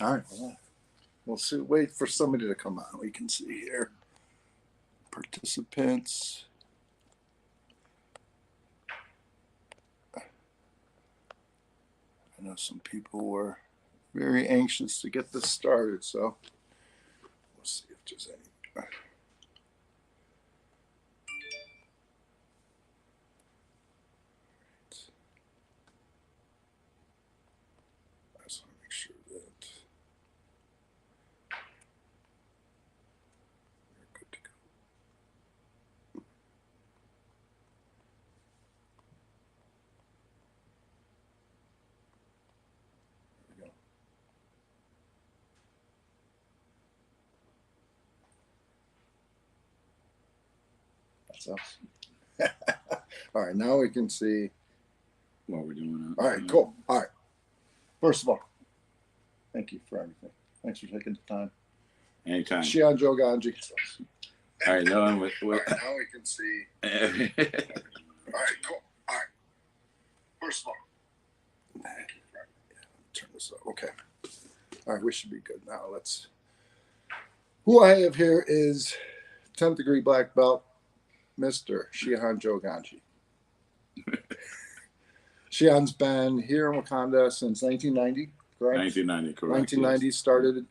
All right. Well, we'll see. Wait for somebody to come on. We can see here. Participants. I know some people were very anxious to get this started, so we'll see if there's any. I just want to make sure that we're good to go. There we go. That's us. All right, now we can see what we're doing. All right, cool. All right. First of all, thank you for everything. Thanks for taking the time. Anytime. Shihan Gangi. All right, no, now we can see. All right, cool. All right. First of all, thank you for everything. Turn this up. Okay. All right, we should be good now. Let's. Who I have here is 10th degree black belt, Mr. Shihan Gangi. Shihan's been here in Wakanda since 1990, correct? 1990, correct. 1990 yes. Started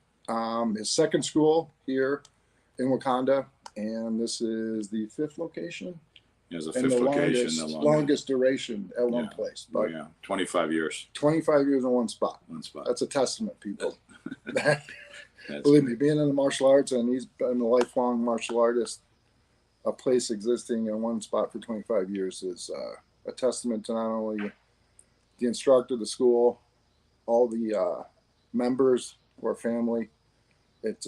his second school here in Wakanda, and this is the fifth location. There's a fifth location. Longest duration at one place. But 25 years. 25 years in one spot. One spot. That's a testament, people. Believe me, being in the martial arts, and he's been a lifelong martial artist, a place existing in one spot for 25 years is a testament to not only the instructor, the school, all the members or family. It's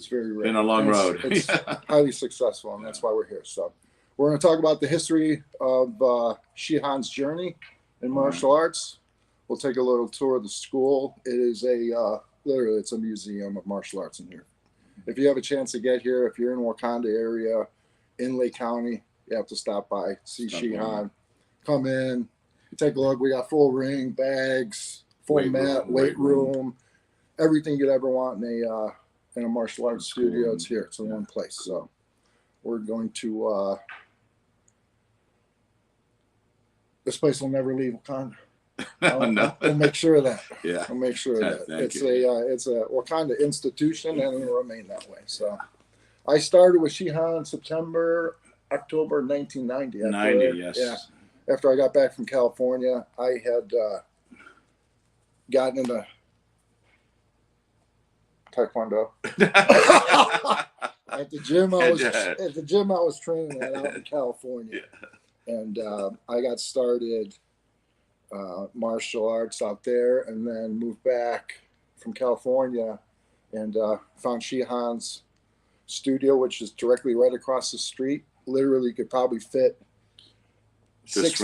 very rare. Been a long road. It's highly successful, and that's why we're here. So we're going to talk about the history of Shihan's journey in martial arts. We'll take a little tour of the school. It is literally, it's a museum of martial arts in here. If you have a chance to get here, if you're in Wakanda area, in Lake County, you have to stop by, see Shihan. Come in, take a look. We got full ring, bags, full mat, weight room, everything you'd ever want in a martial arts studio. It's here. It's in one place. So we're going to. This place will never leave Wakanda. We'll make sure of that. Yeah, we'll make sure of that. It's a Wakanda institution, and it will remain that way. So I started with Shihan October 1990. Yes. Yeah. After I got back from California, I had gotten into Taekwondo. At the gym I was training at out in California. Yeah. And I got started martial arts out there, and then moved back from California and found Shihan's studio, which is directly right across the street. Literally could probably fit six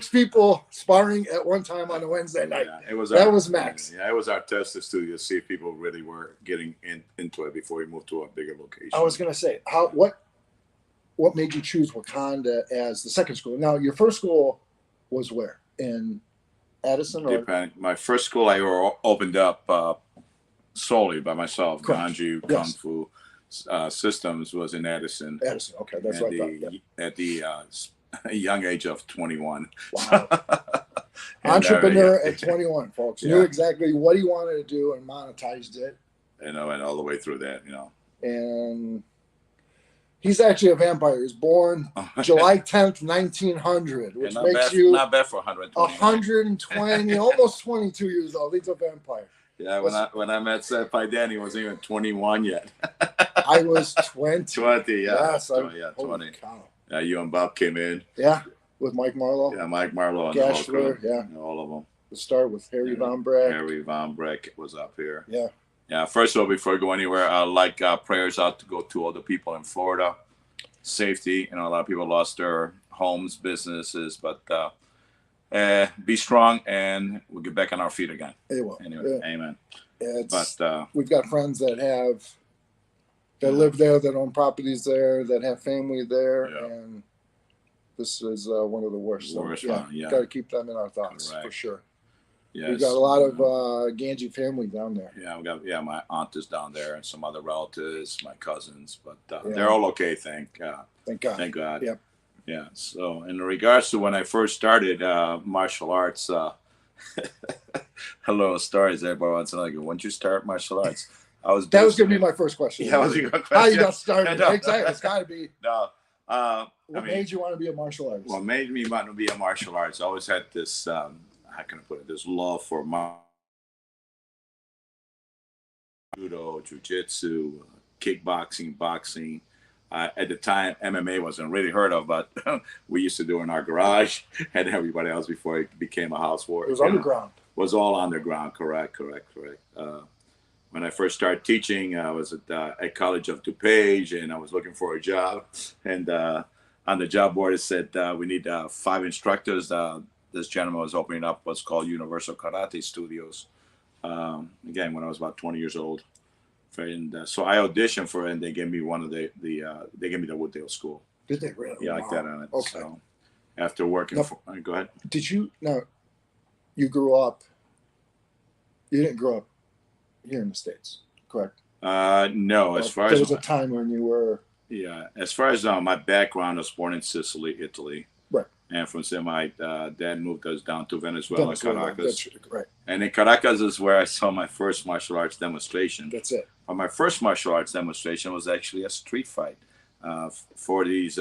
people sparring at one time on a Wednesday night. Yeah, that was max. Yeah, it was our test studio to see if people really were getting into it before we moved to a bigger location. I was going to say, what made you choose Wakanda as the second school? Now, your first school was where? In Addison? Or? My first school I opened up solely by myself. Gangi, Kung Fu Systems was in Addison. Addison, okay, that's what I thought. Yeah. At the young age of 21. Wow. Entrepreneur at 21, folks. Knew exactly what he wanted to do and monetized it. And all the way through that, And he's actually a vampire. He was born July 10th, 1900, which makes you not bad for 120, almost 22 years old. He's a vampire. Yeah, when I met Senpai Dan, he wasn't even 21 yet. I was 20. 20, yeah. Yes, 20. Yeah, you and Bob came in. Yeah, with Mike Marlowe. Yeah, Mike Marlowe. Gashler, yeah. All of them. The start with Harry Von Breck. Harry Von Breck was up here. Yeah. Yeah, first of all, before I go anywhere, I'd like prayers out to go to all the people in Florida. Safety. A lot of people lost their homes, businesses, but be strong and we'll get back on our feet again. It will. Anyway, amen. We've got friends that live there, that own properties there, that have family there, and this is one of the worst. Got to keep them in our thoughts for sure. Yes. We've got a lot of Gangi family down there. Yeah, my aunt is down there and some other relatives, my cousins, but Yeah. they're all okay. Thank God. Thank God. Yep. Yeah. So in regards to when I first started martial arts, hello stories. Everybody wants to know, like, when did you start martial arts? That was going to be my first question. Yeah, was a good question. How you got started? No. Exactly. It's got to be. No. What made you want to be a martial artist? What made me want to be a martial artist? I always had this, how can I put it, this love for judo, jiu-jitsu, kickboxing, boxing. At the time, MMA wasn't really heard of, but we used to do it in our garage and everybody else before it became a house war. It was underground. Was all underground, correct. When I first started teaching, I was at College of DuPage, and I was looking for a job. And on the job board, it said we need 5 instructors. This gentleman was opening up what's called Universal Karate Studios. Again, when I was about 20 years old. And so I auditioned for it, and they gave me they gave me the Wooddale School. Did they really? Yeah, like that on it. Okay. So after working go ahead. Did you, now, you grew up, you didn't grow up here in the States, correct? No, as far there as was a time when you were. Yeah, as far as my background, I was born in Sicily, Italy. Right. And from there, my dad moved us down to Venezuela, Caracas. That's right. And in Caracas is where I saw my first martial arts demonstration. That's it. But my first martial arts demonstration was actually a street fight. 4 of these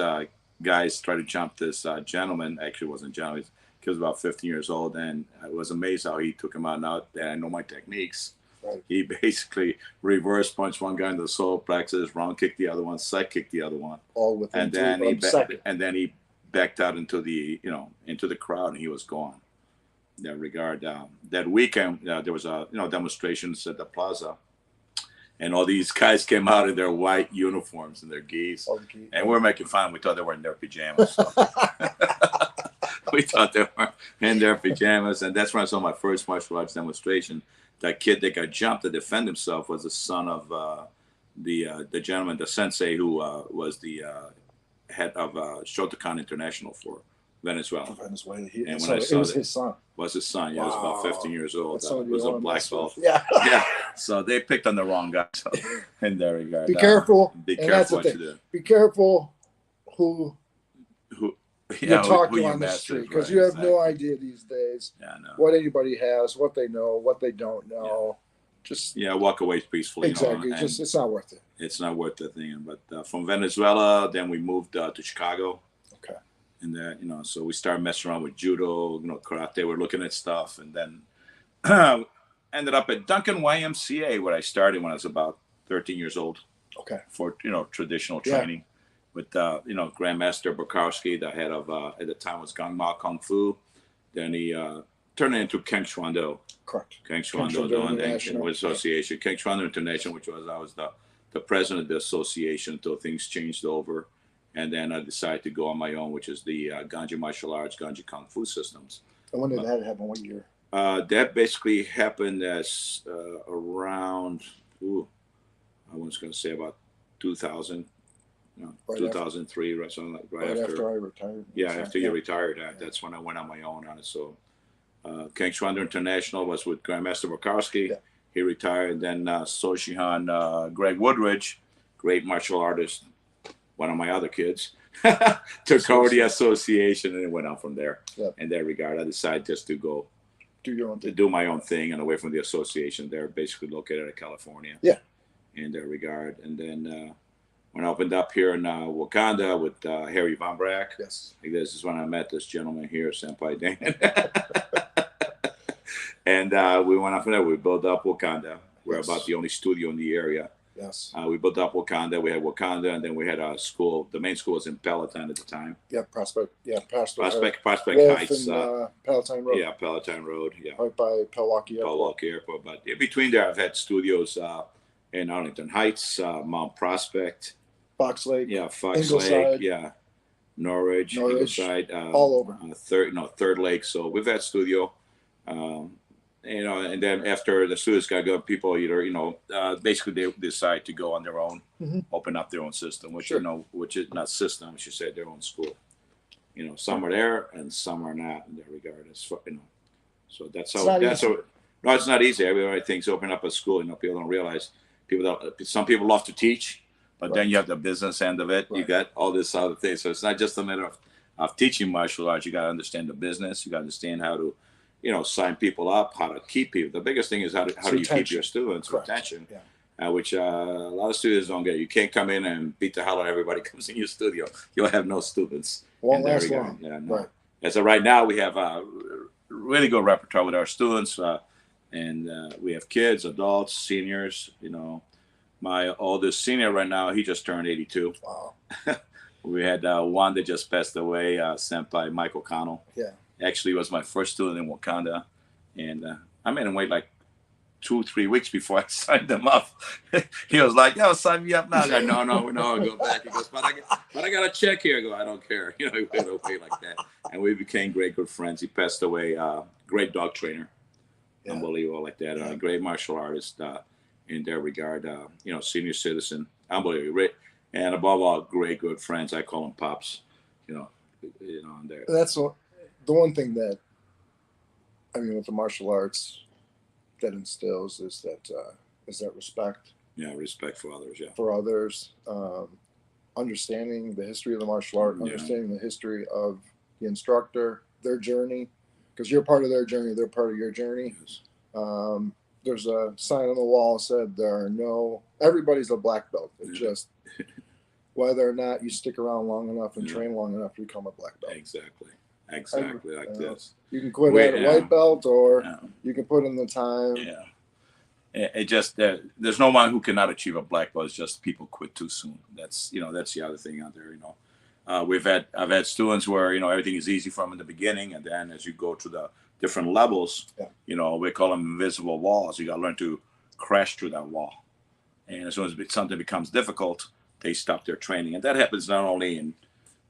guys tried to jump this gentleman. Actually, wasn't a gentleman. He was about 15 years old, and I was amazed how he took him out. Now that I know my techniques, right. He basically reverse punched one guy in the solar plexus, round kicked the other one, side kicked the other one, all within and then he backed out into the crowd, and he was gone. In that regard, that weekend there was a demonstrations at the plaza, and all these guys came out in their white uniforms and their gis, and we were making fun. We thought they were in their pajamas. So. We thought they were in their pajamas, and that's when I saw my first martial arts demonstration. That kid that got jumped to defend himself was the son of the gentleman, the sensei, who was the head of Shotokan International for Venezuela. Venezuela. And when I saw it was his son. Was his son? Yeah, wow. He was about 15 years old. Was a black belt. Yeah. Yeah. So they picked on the wrong guy. So in that regard, be careful. Be careful what you do. Be careful who you talk to on the street, because right, you have no idea these days what anybody has, what they know, what they don't know. Yeah. Just walk away peacefully. Exactly. It's not worth it. It's not worth the thing. But from Venezuela, then we moved to Chicago. Okay. And then so we started messing around with judo, karate. We're looking at stuff, and then ended up at Duncan YMCA, where I started when I was about 13 years old. Okay. For traditional training. With Grandmaster Bukowski, the head of at the time was Gang Mao Kung Fu. Then he turned it into Keng Shuando. Correct. Keng Shuando Association. Keng Shuando International, which I was the president of the association until things changed over, and then I decided to go on my own, which is the Gangi martial arts, Gangi Kung Fu systems. And when did that happen? What year? That basically happened as around I was going to say about 2000. 2003, right, something right after I retired. Yeah, after you retired, that's when I went on my own on it. So, Keng Shuando International was with Grandmaster Bukowski. Yeah. He retired, and then Shihan Greg Woodridge, great martial artist, one of my other kids, took over the association, and it went on from there. Yeah. In that regard, I decided just to go do your own thing, do my own thing, and away from the association. They're basically located in California. Yeah. In that regard, and then. When I opened up here in Wakanda with Harry Von Brack. Yes. This is when I met this gentleman here, Senpai Dan. And we went up from there. We built up Wakanda. We're about the only studio in the area. Yes. We built up Wakanda. We had Wakanda, and then we had a school. The main school was in Peloton at the time. Yeah, Prospect. Yeah, Prospect Heights. And, Palatine Road. Yeah, Palatine Road. Yeah. Right by Milwaukee Airport. But in between there, I've had studios in Arlington Heights, Mount Prospect. Fox Lake, Fox Lake, Norris, Ingleside, all over. Third Lake. So we've had studio, and then after the studios got good, people either basically they decide to go on their own, open up their own system, which which is not system, I should say, their own school. Some are there and some are not in that regard. So that's It's how. not That's easy. how. No, it's not easy. Everybody thinks open up a school. People don't realize some people love to teach, but then Right. you have the business end of it. You Right. got all this other things. So it's not just a matter of teaching martial arts. You got to understand the business. You got to understand how to, sign people up, how to keep people. The biggest thing is how do you keep your students? Correct. Retention. Yeah. Which a lot of students don't get. You can't come in and beat the hell out of everybody comes in your studio. You'll have no students. Won't in that last regard. long. Yeah, no. Right. As of right now, we have a really good repertoire with our students, and we have kids, adults, seniors. My oldest senior right now, he just turned 82. Wow. We had one that just passed away, Senpai Mike O'Connell. Yeah. Actually, was my first student in Wakanda, and I made him wait like 2-3 weeks before I signed him up. He was like, "Yo, sign me up now." I go, no, go back. He goes, but I got a check here. I go, I don't care. He went away like that, and we became great good friends. He passed away. Great dog trainer, unbelievable like that. Yeah. Great martial artist in that regard. Senior citizen, unbelievable. And above all, great good friends. I call them pops. And there. That's the one thing that, with the martial arts, that instills is that respect. Yeah, respect for others. Yeah. For others, understanding the history of the martial art, Yeah. understanding the history of the instructor, their journey, because you're part of their journey, they're part of your journey. Yes. There's a sign on the wall said everybody's a black belt. It's just whether or not you stick around long enough and train long enough to become a black belt. Exactly like this. You can quit at a white belt, or you can put in the time. Yeah. It just there's no one who cannot achieve a black belt. It's just people quit too soon. That's that's the other thing out there. I've had students where everything is easy from in the beginning, and then as you go to the different levels, we call them invisible walls. You got to learn to crash through that wall, and as soon as something becomes difficult, they stop their training, and that happens not only in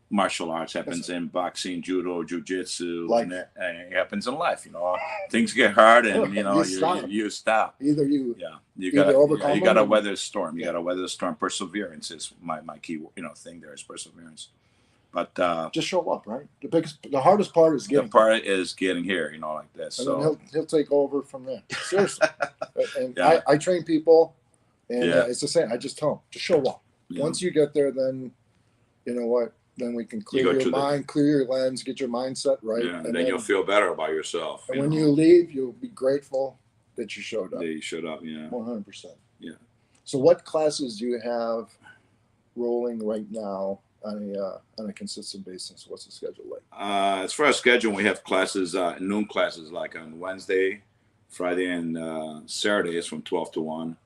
martial arts, happens in boxing, judo, jiu-jitsu, and it happens in life. Things get hard, and you stop. Either you gotta weather the storm. You gotta weather the storm. Perseverance is my key thing. There is perseverance. But just show up, right? The hardest part is getting. The part is getting here, like this. And so then he'll take over from there. Seriously. And I train people, and it's the same. I just tell them, just show up. Yeah. Once you get there, then you know what? Then we can clear your mind, clear your lens, get your mindset right. Yeah, and then you'll feel better about yourself. And when you leave, you'll be grateful that you showed up. That you showed up, yeah. 100%. Yeah. So what classes do you have rolling right now on a consistent basis? What's the schedule like? As far as schedule, we have classes, noon classes, like on Wednesday, Friday, and Saturdays from 12 to 1.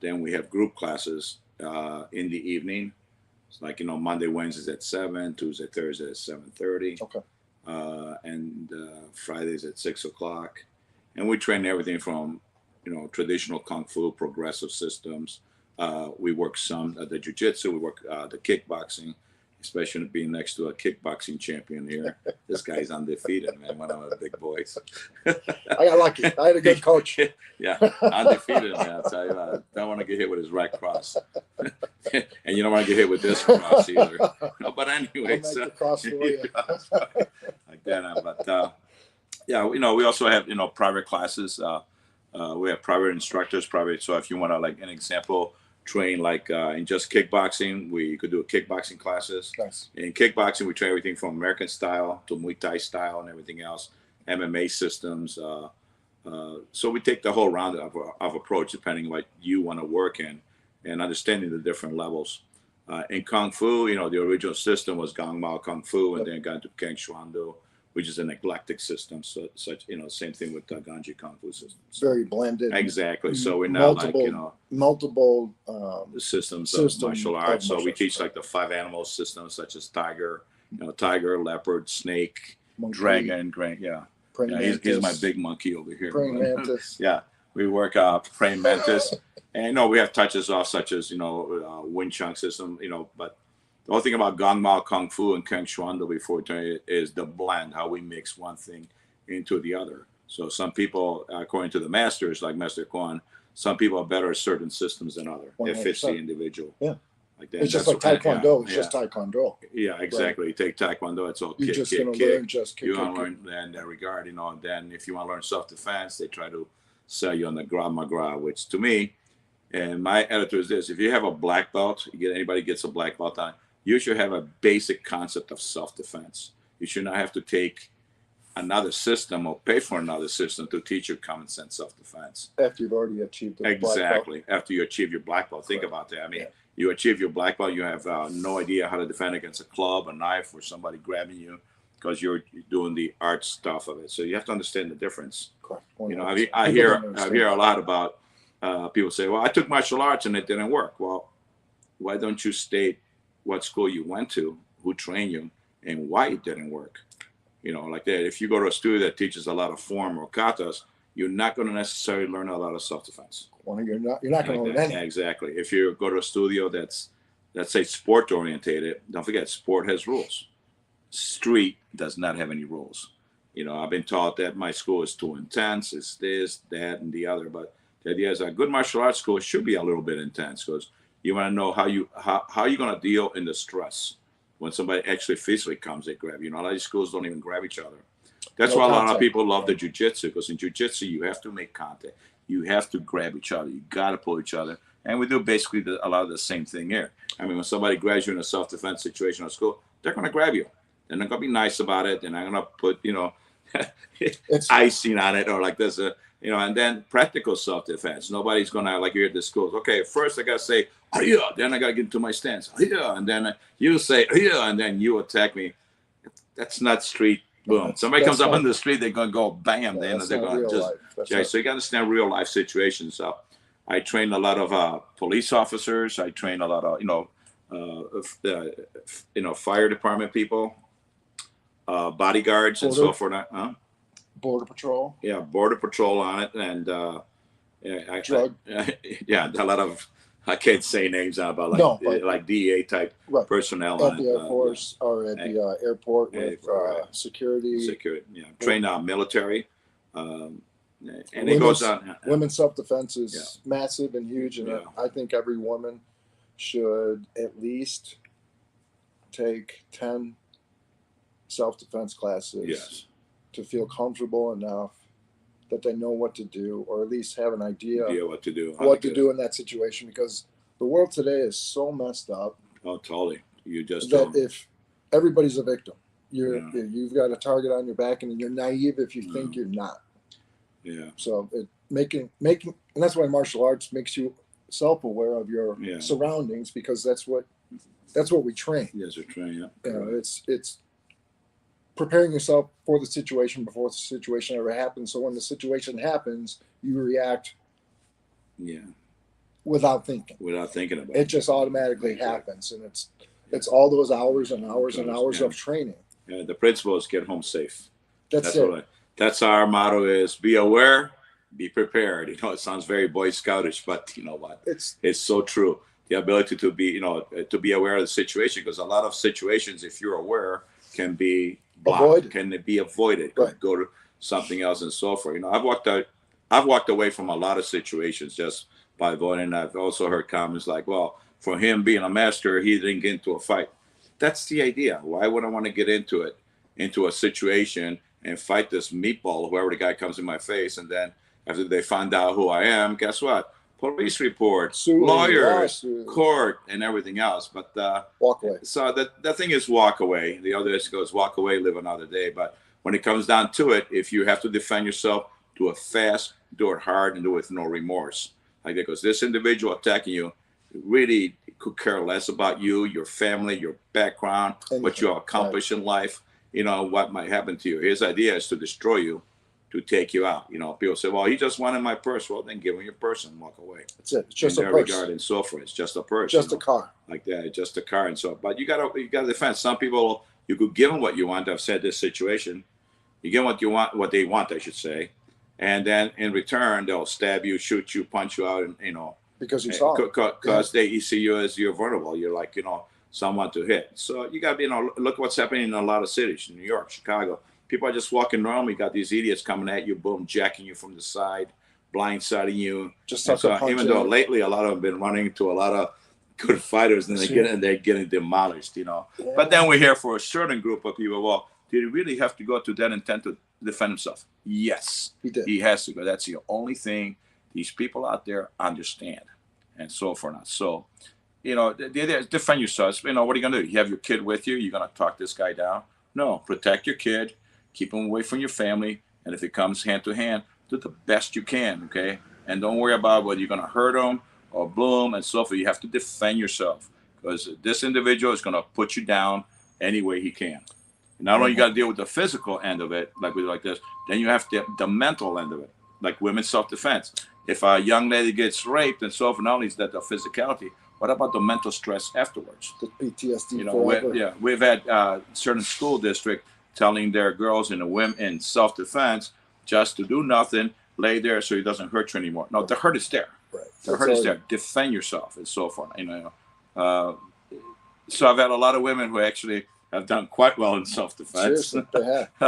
Then we have group classes in the evening. It's like, Monday, Wednesdays at 7, Tuesday, Thursday at 7:30. Okay. And Fridays at 6 o'clock. And we train everything from, traditional Kung Fu, progressive systems. We work some the jiu-jitsu, we work the kickboxing, especially being next to a kickboxing champion here. This guy's undefeated, man, one of the big boys. I got lucky. I had a good coach. Yeah, undefeated, man. I'll tell you what, don't want to get hit with his right cross. And you don't want to get hit with this cross either. No, but anyway, so, cross for you. like that. But we also have private classes. We have private instructors, so if you want to, like an example, train like in just kickboxing, we could do a kickboxing classes. Nice. In kickboxing, we train everything from American style to Muay Thai style and everything else, MMA systems. So we take the whole round of approach depending on what you want to work in and understanding the different levels. In Kung Fu, the original system was Gong Mao Kung Fu, and then got into Kang Shuando, which is an eclectic system. So same thing with Gangi Kung Fu system. It's very blended. Exactly. So we're now multiple systems of martial arts. So we teach like the 5 animal systems, such as tiger, tiger, leopard, snake, monkey, dragon, he's my big monkey over here. Praying mantis. Yeah, we work praying mantis, and we have touches off such as Wing Chun system. But the whole thing about Gong Mao Kung Fu and Kang Shuando before is the blend, how we mix one thing into the other. So some people, according to the masters, like Master Kwan, some people are better at certain systems than others. It fits the individual. Yeah. like that. It's just like Taekwondo. It's just Taekwondo. Yeah, exactly. Right. You take Taekwondo, it's all You're kick, just going to learn just kick. You want to learn in that regard, and then if you want to learn self-defense, they try to sell you on the Krav Maga, which to me, and my attitude is this: if you have a black belt, anybody gets a black belt on, you should have a basic concept of self-defense. You should not have to take another system or pay for another system to teach you common sense self-defense. After you've already achieved the exactly. Black belt. After you achieve your black belt, think about that. I mean, you achieve your black belt, you have no idea how to defend against a club, a knife, or somebody grabbing you because you're doing the art stuff of it. So you have to understand the difference. Correct. I hear a lot about people say, "Well, I took martial arts and it didn't work." Well, why don't you state what school you went to, who trained you, and why it didn't work? Like that. If you go to a studio that teaches a lot of form or katas, you're not going to necessarily learn a lot of self-defense. Well, you're not going to learn anything. Exactly. If you go to a studio that's, let's say, sport orientated, don't forget, sport has rules. Street does not have any rules. I've been taught that my school is too intense. It's this, that, and the other. But the idea is a good martial arts school should be a little bit intense because you want to know how you're going to deal in the stress. When somebody actually physically comes, they grab you. A lot of these schools don't even grab each other. That's why a lot of people love the jiu-jitsu, because in jiu-jitsu, you have to make contact. You have to grab each other. You got to pull each other. And we do basically a lot of the same thing here. I mean, when somebody grabs you in a self-defense situation at school, they're going to grab you. They're not going to be nice about it. They're not going to put, icing on it or like this, and then practical self-defense. Nobody's going to, like you hear at the schools, okay, first I got to say, yeah, then I got to get into my stance, yeah, and then you say, yeah, and then you attack me. That's not street. Boom. Somebody comes up on the street, they're going to go bam. They're going to just, so you got to understand real life situations. So I train a lot of police officers. I train a lot of, fire department people, bodyguards and so forth. Border Patrol. Yeah, Border Patrol on it. And drug. A lot of, I can't say names now, but like DEA type personnel at the Air Force or at the airport with security. Yeah, train military, and it goes on. Women's self-defense is massive and huge, and I think every woman should at least take 10 self-defense classes to feel comfortable enough that they know what to do, or at least have an idea what to do, in that situation, because the world today is so messed up. Oh, totally. You just that if everybody's a victim, you've got a target on your back, and you're naive if you think you're not. Yeah. So making, and that's why martial arts makes you self-aware of your surroundings, because that's what we train. Yes, we train. Yeah. It's preparing yourself for the situation before the situation ever happens. So when the situation happens, you react without thinking. Without thinking about it. It just automatically happens. And it's all those hours and hours and hours of training. Yeah, the principle is get home safe. That's it. That's our motto is be aware, be prepared. It sounds very Boy Scoutish, but you know what? It's so true. The ability to be aware of the situation, because a lot of situations, if you're aware, can be blocked, can be avoided, right. Go to something else and so forth. I've walked away from a lot of situations just by avoiding. I've also heard comments like, well, for him being a master, he didn't get into a fight. That's the idea. Why would I want to get into a situation and fight this meatball, whoever the guy comes in my face, and then after they find out who I am, guess what? Police reports, lawyers, court, and everything else. But walk away. So the thing is walk away. The other goes walk away, live another day. But when it comes down to it, if you have to defend yourself, do it fast, do it hard, and do it with no remorse. Like that, because this individual attacking you really could care less about you, your family, your background, what you accomplish in life, what might happen to you. His idea is to destroy you, to take you out. People say, well, he just wanted my purse. Well, then give him your purse and walk away. That's it. It's just a purse. Regard and so forth. It's just a purse. Just a car. Like that. Just a car and so. But you gotta defend. Some people, you could give them what you want. I've said this situation. You give them what you want, what they want, I should say, and then in return they'll stab you, shoot you, punch you out, and because you saw because they see you as you're vulnerable. You're like someone to hit. So you gotta be look what's happening in a lot of cities, New York, Chicago. People are just walking normally. Got these idiots coming at you, boom, jacking you from the side, blindsiding you. Just so even though lately a lot of them have been running into a lot of good fighters, and they're getting demolished, Yeah. But then we're here for a certain group of people. Well, did he really have to go to that intent to defend himself? Yes, he did. He has to go. That's the only thing these people out there understand, and so forth. So, the idea is defend yourself. What are you gonna do? You have your kid with you. You're gonna talk this guy down? No, protect your kid, keep him away from your family, and if it comes hand to hand, do the best you can. Okay, and don't worry about whether you're gonna hurt him or bloom and so forth. You have to defend yourself because this individual is going to put you down any way he can. Not only you got to deal with the physical end of it, like this, then you have the mental end of it, like women's self-defense. If a young lady gets raped and so forth, not only is that the physicality, what about the mental stress afterwards? The PTSD. We've had certain school district telling their girls in self-defense just to do nothing, lay there so he doesn't hurt you anymore. No, the hurt is there. Right. The hurt is there. Defend yourself and so forth. So I've had a lot of women who actually have done quite well in self-defense. Seriously, they have. I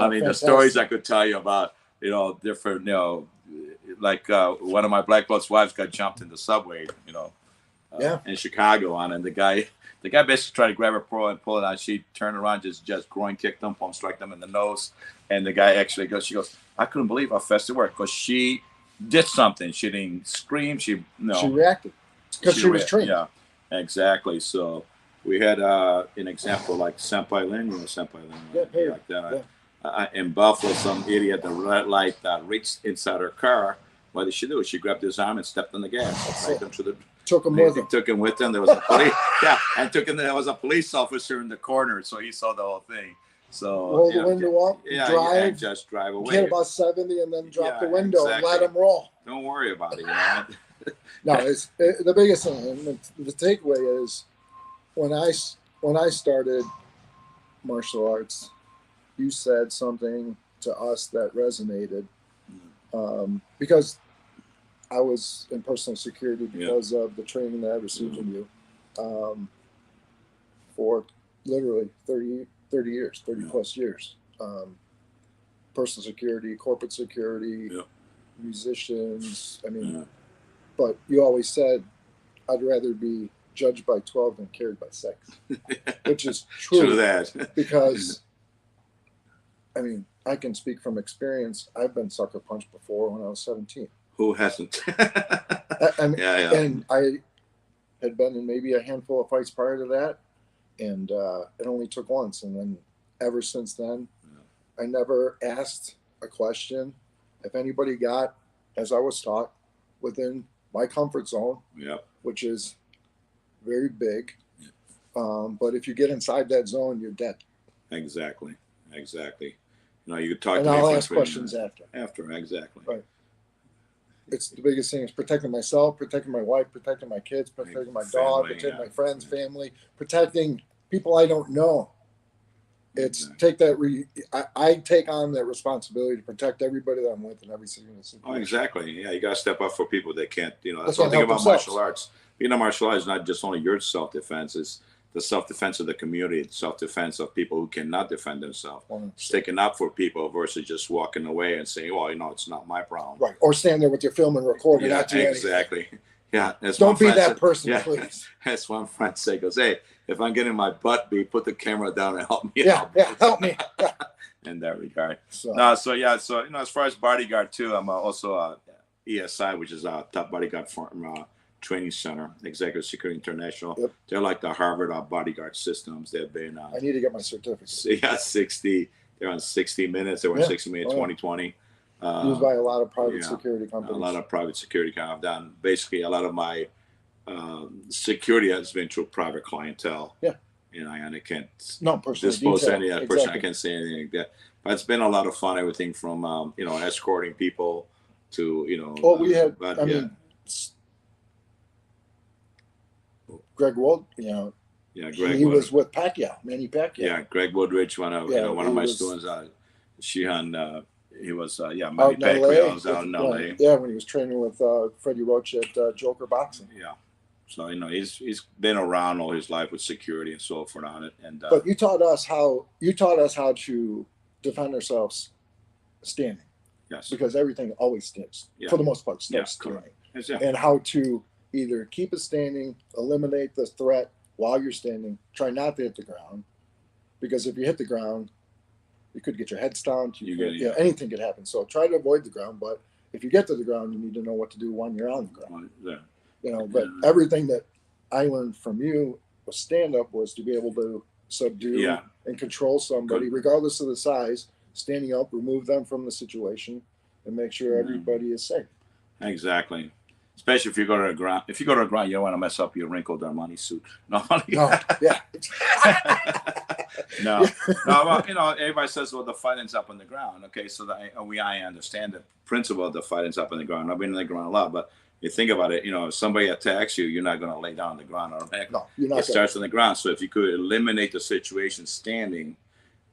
mean, fantastic. The stories I could tell you about, different, like one of my black belt's wives got jumped in the subway, in Chicago and the guy basically tried to grab her pearl and pull it out. She turned around, just groin kicked him, palm struck them in the nose. And the guy actually she goes, I couldn't believe how fast it worked because she did something. She didn't scream. She reacted because she was trained. Yeah, exactly. So we had an example like Senpai Lin, like that. Yeah. In Buffalo, some idiot at the red light reached inside her car. What did she do? She grabbed his arm and stepped on the gas. Right into the. Took him with him. Took him with him. There was a police. There was a police officer in the corner, so he saw the whole thing. So roll the window up, drive, and just drive away. Get about 70, and then drop the window and let him roll. Don't worry about it. No, it's the biggest thing. And the takeaway is when I started martial arts, you said something to us that resonated because I was in personal security because of the training that I received from you for literally 30 years, 30 plus years. Personal security, corporate security, musicians. I mean, but you always said, I'd rather be judged by 12 than carried by 6, which is true. True that. Because, I mean, I can speak from experience. I've been sucker punched before when I was 17. Who hasn't? And I had been in maybe a handful of fights prior to that. And it only took once. And then ever since then, I never asked a question. If anybody got, as I was taught, within my comfort zone, which is very big. But if you get inside that zone, you're dead. Exactly. You could talk and to me. I'll ask questions after. Exactly. Right. It's the biggest thing is protecting myself, protecting my wife, protecting my kids, protecting my dog, protecting my friends, family, protecting people I don't know. It's take that. I take on that responsibility to protect everybody that I'm with in every single situation. Oh, exactly. Yeah, you got to step up for people that can't. That's They one can't thing help about themselves. martial arts. Being a martial arts is not just only your self-defense. It's the self-defense of the community. It's self-defense of people who cannot defend themselves. Sticking up for people versus just walking away and saying, "Well, it's not my problem." Right. Or stand there with your film and record and not do exactly. anything. Yeah. Don't be that person, please. That's one friend say, goes, "Hey, if I'm getting my butt beat, put the camera down and help me out." Yeah, help me. In that regard. So as far as bodyguard too, I'm also ESI, which is a top bodyguard firm, training center, Executive Security International. Yep. They're like the Harvard bodyguard systems. They've been. I need to get my certificate. 60. They're on 60 Minutes. They were on 60 Minutes 2020. Used by a lot of private security companies. A lot of private security companies. I've done basically a lot of my security has been through private clientele. Yeah. And I can't personally dispose any other person. I can't say anything like that. But it's been a lot of fun. Everything from escorting people to we had. Greg Wold. Greg. He was with Pacquiao, Manny Pacquiao. Yeah, Greg Woodridge, one of my students. Shihan. He was Manny Pacquiao was out in LA. Yeah, when he was training with Freddie Roach at Joker Boxing. Yeah. So he's been around all his life with security and so forth on it. And but you taught us how to defend ourselves standing. Yes. Because everything always stands for the most part standing. Yes, and how to either keep it standing, eliminate the threat while you're standing, try not to hit the ground, because if you hit the ground, you could get your head stomped. Anything could happen. So try to avoid the ground. But if you get to the ground, you need to know what to do when you're on the ground. But everything that I learned from you was stand up was to be able to subdue and control somebody, regardless of the size, standing up, remove them from the situation, and make sure everybody is safe. Exactly. Especially if you go to the ground. If you go to the ground, you don't want to mess up your wrinkled Armani suit. No. No. Well, everybody says, well, the fighting's up on the ground. Okay, so I understand the principle of the fighting's up on the ground. I've been on the ground a lot, but you think about it, if somebody attacks you, you're not going to lay down on the ground automatically. No, you're not. It starts on the ground. So if you could eliminate the situation standing,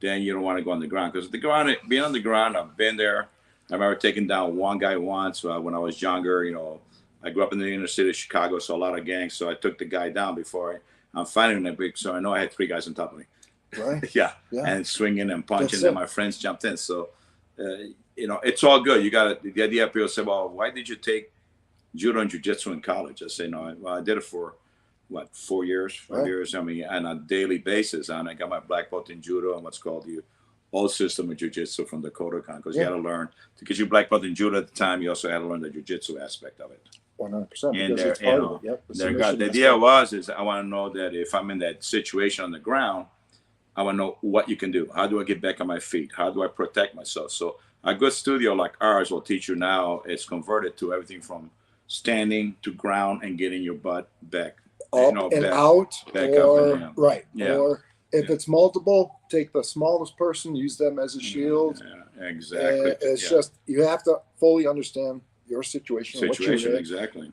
then you don't want to go on the ground. Because being on the ground, I've been there. I remember taking down one guy once when I was younger. I grew up in the inner city of Chicago, so a lot of gangs. So I took the guy down before I'm fighting him. So I know I had 3 guys on top of me. Right. Yeah. And swinging and punching, and my friends jumped in. So, it's all good. You got the idea. People say, well, why did you take judo and jiu-jitsu in college? I say, no, I did it for 4 years, 5 years. I mean, on a daily basis. And I got my black belt in judo and what's called the old system of jiu-jitsu from the Kodokan, because you had to learn to get your black belt in judo at the time. You also had to learn the jiu-jitsu aspect of it. 100%. And it's part of it. The idea is I want to know that if I'm in that situation on the ground, I want to know what you can do. How do I get back on my feet? How do I protect myself? So a good studio like ours will teach you now. It's converted to everything from standing to ground and getting your butt back up and back, out, back or up and right, or if it's multiple, take the smallest person, use them as a shield. Yeah, exactly. And it's just you have to fully understand your situation, what you're in. Exactly.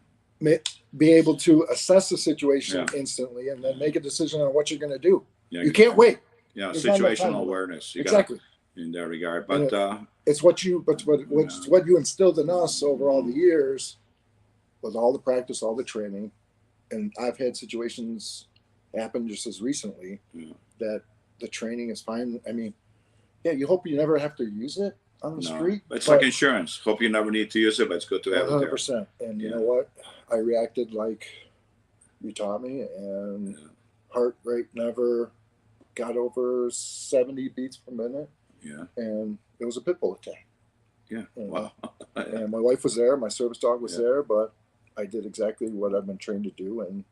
Be able to assess the situation instantly, and then make a decision on what you're going to do. Yeah, you can't wait. Yeah, situational awareness. Exactly. In that regard, but it's what you instilled in us over all the years, with all the practice, all the training, and I've had situations happen just as recently that the training is fine. I mean, you hope you never have to use it on the street. It's like insurance. Hope you never need to use it, but it's good to have 100%. And you know what? I reacted like you taught me, and heart rate never got over 70 beats per minute. Yeah. And it was a pit bull attack. Yeah. Wow. And my wife was there, my service dog was there, but I did exactly what I've been trained to do, and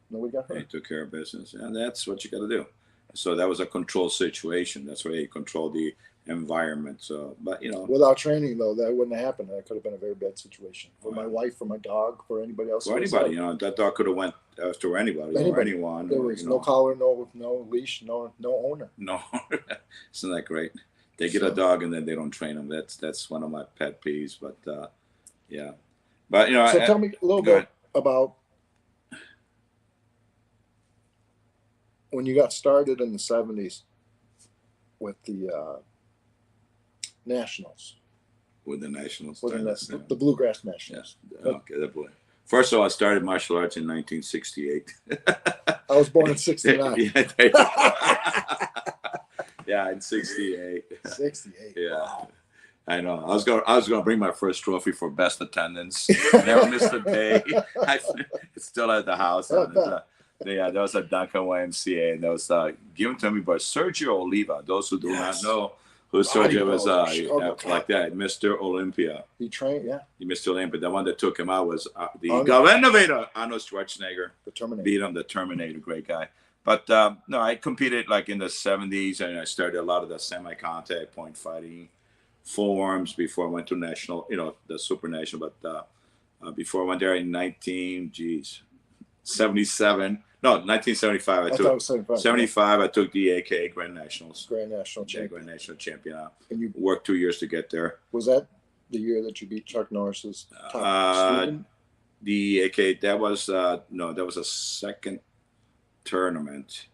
nobody got hurt. He took care of business, and that's what you got to do. So that was a controlled situation. That's why you control the environment. So, but without training though, that wouldn't have happened. That could have been a very bad situation for my wife, for my dog, for anybody else. For anybody, that dog could have went after anybody. Or anyone. There was no collar, no leash, no owner. No, isn't that great? They get a dog and then they don't train them. That's one of my pet peeves. But but So tell me a little bit about when you got started in the 70s with the Nationals. With the Nationals. The Bluegrass Nationals. Yeah. Okay, that boy. First of all, I started martial arts in 1968. I was born in 69. Yeah, in 68. 68. Yeah. Wow. I know. I was gonna bring my first trophy for best attendance. Never missed a day. It's still at the house. There was a Duncan YMCA, and that was given to me by Sergio Oliva. Those who do not know who Sergio was, like that, Mr. Olympia. He trained, Mr. Olympia. The one that took him out was the Governator, Arnold Schwarzenegger. The Terminator. Beat him, the Terminator, great guy. But no, I competed like in the 70s, and I started a lot of the semi-contact point fighting forms before I went to national, the super national. But before I went there in 1977. No, 1975. I took 75. I took the AKA Grand Nationals. Grand National champion. Grand National champion. And you worked 2 years to get there. Was that the year that you beat Chuck Norris's top student? The AKA, that was a second tournament.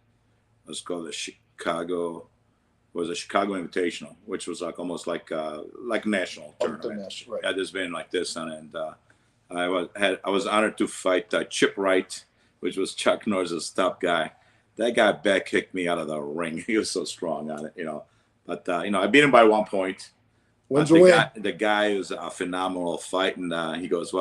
Let's call it Chicago. It was a Chicago Invitational, which was like almost like a national tournament. Right. Yeah, there's been like this, and I was honored to fight Chip Wright, which was Chuck Norris's top guy. That guy back kicked me out of the ring. He was so strong on it, But I beat him by 1 point. Wins a win. The guy was a phenomenal fight, and he goes,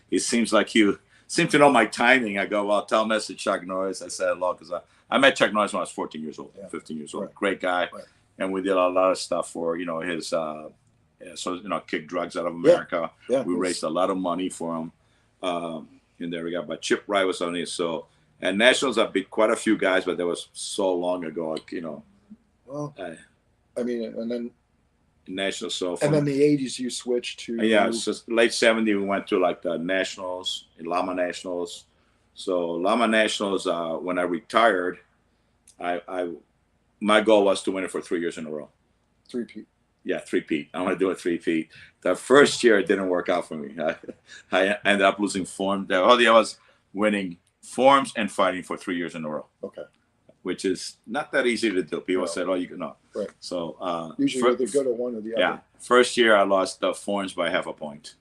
he seems like you seem to know my timing. I go, well, tell him that's to Chuck Norris. I said hello because I met Chuck Norris when I was 14 years old, 15 years old. Right. Great guy. Right. And we did a lot of stuff for, his, kick drugs out of America. Yeah. We raised a lot of money for him. And there we go. But Chip Wright was on it. So, and Nationals, I beat quite a few guys, but that was so long ago, Well, and then Nationals. So and then the 80s, you switched to. Yeah, so late 70s, we went to like the Nationals, Lama Nationals. So Lama Nationals, when I retired, my goal was to win it for 3 years in a row. Three-peat. Yeah, three-peat. I want to do a three-peat. The first year, it didn't work out for me. I ended up losing form. All the was winning forms and fighting for 3 years in a row. Okay. Which is not that easy to do. People said, you can not. Right. So usually you're either good at one or the other. Yeah. First year, I lost the forms by half a point,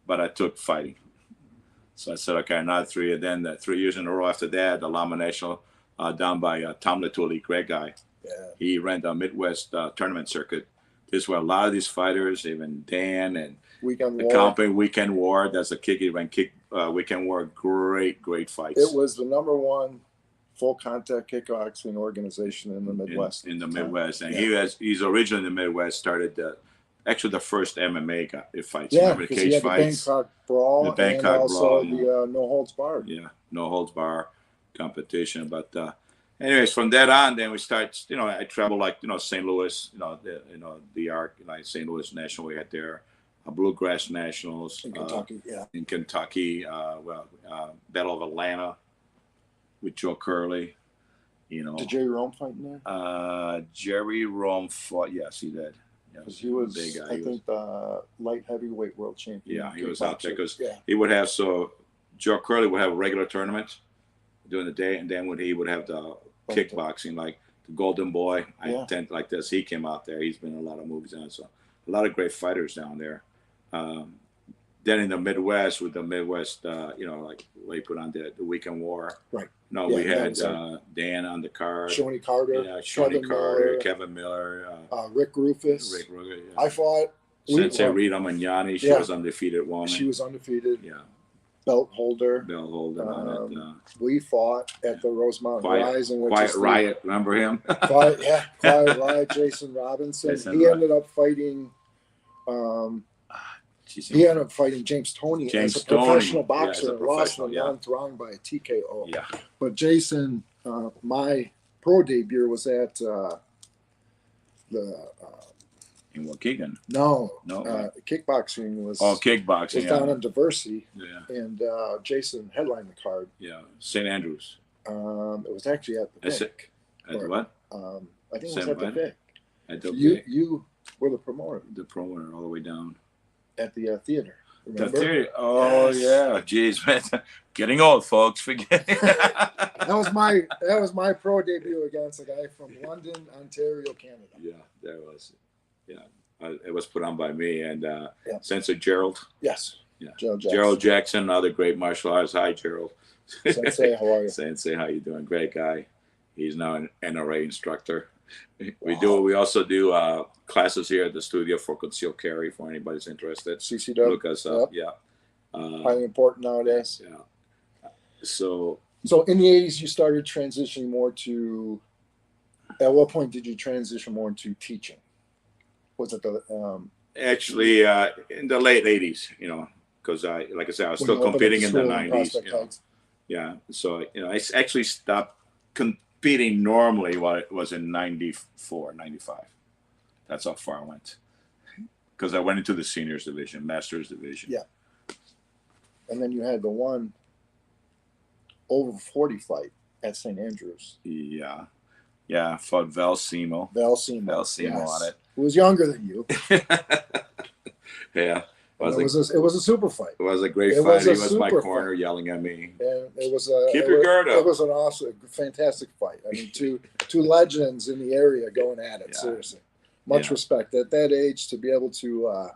but I took fighting. So I said, okay, another 3. And then 3 years in a row after that, the Lama National, down by Tom Latuli, great guy. Yeah. He ran the Midwest tournament circuit. This is where a lot of these fighters, even Dan and Weekend the War. company, Weekend War, that's a kick. He ran Weekend War, great fights. It was the #1 full contact kickboxing organization in the Midwest. In the Midwest. And he's originally in the Midwest, started the first MMA fights. Yeah, Remember the because cage he had fights? the Bangkok Brawl and also the No Holds Barred. Yeah, no holds bar competition. But anyways, from that on, then we start. I travel like St. Louis. The Arc, like St. Louis National. We had there, Bluegrass Nationals In Kentucky. in Kentucky. Battle of Atlanta with Joe Curley. Did Jerry Rome fight in there? Jerry Rome fought. Yes, he did. Because he was, big guy. I think, the light heavyweight world champion. Yeah, he was out there because he would have Joe Curley would have a regular tournament during the day, and then he would have the kickboxing, like the Golden Boy. I tend like this. He came out there. He's been in a lot of movies on, so a lot of great fighters down there. Then in the Midwest, with the Midwest, like we put on the Weekend War. Right. No, we had Dan on the card. Shawnee Carter. Yeah, Shawnee Carter, Kevin Miller. Rick Rufus. Rick Rufus. Yeah. I fought. Sensei Rita Magnani. She was undefeated woman. She was undefeated. Yeah. Belt holder. On it. We fought at the Rosemount Rise. Quiet Riot. Remember him? Quiet Riot. Jason Robinson. He ended up fighting. He ended up fighting James Toney as a professional boxer and lost in the 9th round by a TKO. Yeah. But Jason, my pro debut was at the in Waukegan. No. Kickboxing was. Oh, kickboxing. Was down in Diversity. Yeah. And Jason headlined the card. Yeah. St. Andrews. It was actually at the Vic. At what? I think it was at the Vic. At the Vic. You were the promoter. The promoter all the way down. At the theater. Remember? The theater. Oh yeah. Jeez, man. Getting old, folks. Forget it. That was my pro debut against a guy from London, Ontario, Canada. Yeah, that was. Yeah, it was put on by me and Sensei Gerald. Yes. Yeah. Gerald Jackson, another great martial artist. Hi, Gerald. Sensei, how are you? Sensei, how you doing? Great guy. He's now an NRA instructor. We also do classes here at the studio for concealed carry for anybody's interested. CCW. Look us up. Yeah. Highly important nowadays. Yeah. So in the 80s, you started transitioning more to. At what point did you transition more into teaching? Was it the actually in the late 80s? Because like I said, I was still competing in the 90s. Yeah. So I actually stopped competing normally while it was in 94, 95. That's how far I went. Because I went into the seniors division, masters division. Yeah. And then you had the one over 40 fight at St. Andrews. Yeah. Yeah. Fought Val Simo. Yes. On it. Who was younger than you. Yeah. It was a super fight. It was a great fight. He was my corner yelling at me. And it was keep your guard up. It was an awesome, fantastic fight. I mean, two legends in the area going at it. Yeah. Seriously, much respect at that age to be able to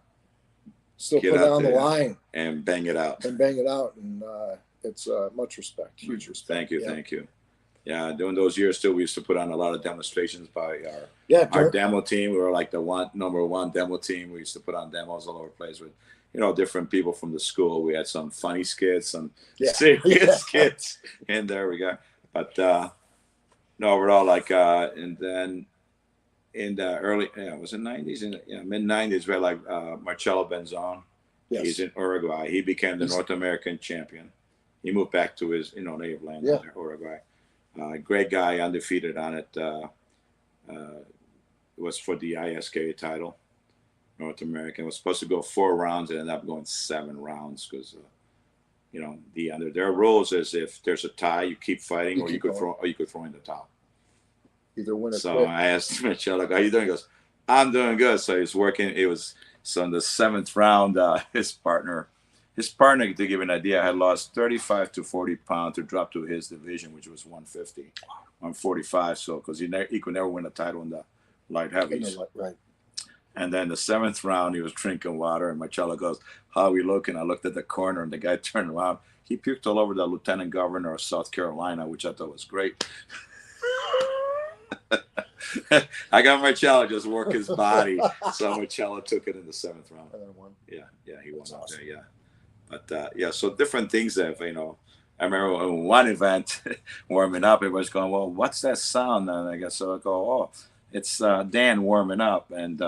still put down the line and bang it out. And it's much respect, huge respect. Thank you. Yeah, during those years too, we used to put on a lot of demonstrations by our demo team. We were like the number one demo team. We used to put on demos all over the place with, different people from the school. We had some funny skits, some serious skits in there. We got, but no, overall, like, and then in the early, was it 90s? In the mid 90s, we had like Marcelo Benzon. Yes. He's in Uruguay. He became the North American champion. He moved back to his native land, Uruguay. Great guy, undefeated on it. It was for the ISK title, North American. It was supposed to go 4 rounds. It ended up going 7 rounds because, under their rules is if there's a tie, you keep fighting, or you could throw in the towel. Either win or so quit. I asked Michelle, "How you doing?" He goes, "I'm doing good." So he's working. So in the 7th round, his partner, to give you an idea, had lost 35 to 40 pounds to drop to his division, which was 150, 145. So because he could never win a title in the light heavies. Right. And then the 7th round, he was drinking water, and Marcelo goes, "How are we looking?" I looked at the corner, and the guy turned around. He puked all over the lieutenant governor of South Carolina, which I thought was great. I got Marcelo just work his body, so Marcelo took it in the 7th round. Yeah, he won up there. Yeah, but so different things that I remember in one event warming up, everybody's going, "Well, what's that sound?" And I guess so I go, "Oh, it's Dan warming up," and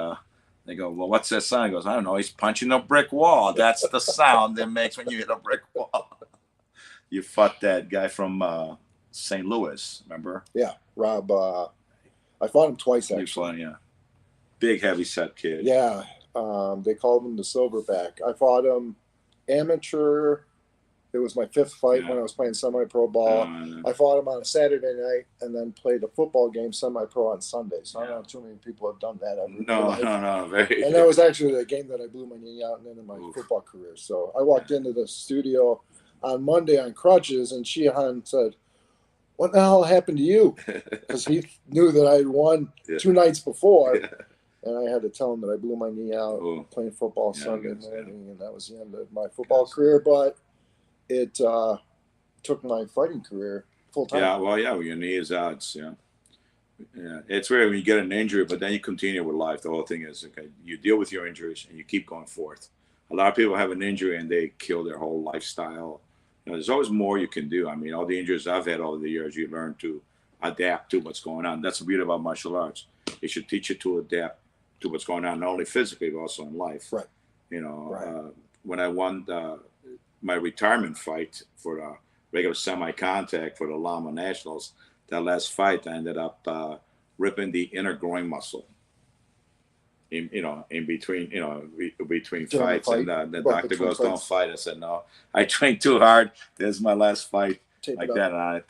they go, "Well, what's that sound?" He goes, "I don't know. He's punching a brick wall. That's the sound that makes when you hit a brick wall." You fought that guy from St. Louis, remember? Yeah, Rob. I fought him twice, actually. Yeah. Big, heavy-set kid. Yeah. They called him the Silverback. I fought him amateur. It was my 5th fight when I was playing semi-pro ball. I fought him on a Saturday night and then played a football game semi-pro on Sunday. So I don't know too many people have done that ever. No. And that was actually the game that I blew my knee out and into my football career. So I walked into the studio on Monday on crutches, and Shihan said, "What the hell happened to you?" Because he knew that I had won 2 nights before. And I had to tell him that I blew my knee out playing football Sunday morning, and that was the end of my football career. But it took my fighting career full time. Yeah, well, your knee is out. Yeah. It's weird when you get an injury, but then you continue with life. The whole thing is, okay, you deal with your injuries and you keep going forth. A lot of people have an injury and they kill their whole lifestyle. There's always more you can do. I mean, all the injuries I've had over the years, you learn to adapt to what's going on. That's the beauty about martial arts. It should teach you to adapt to what's going on, not only physically, but also in life. Right. When I won my retirement fight for the regular semi-contact for the Lama Nationals, that last fight, I ended up ripping the inner groin muscle. In between fights, and the doctor goes, "Don't fight." I said, "No, I trained too hard. This is my last fight," like that on it,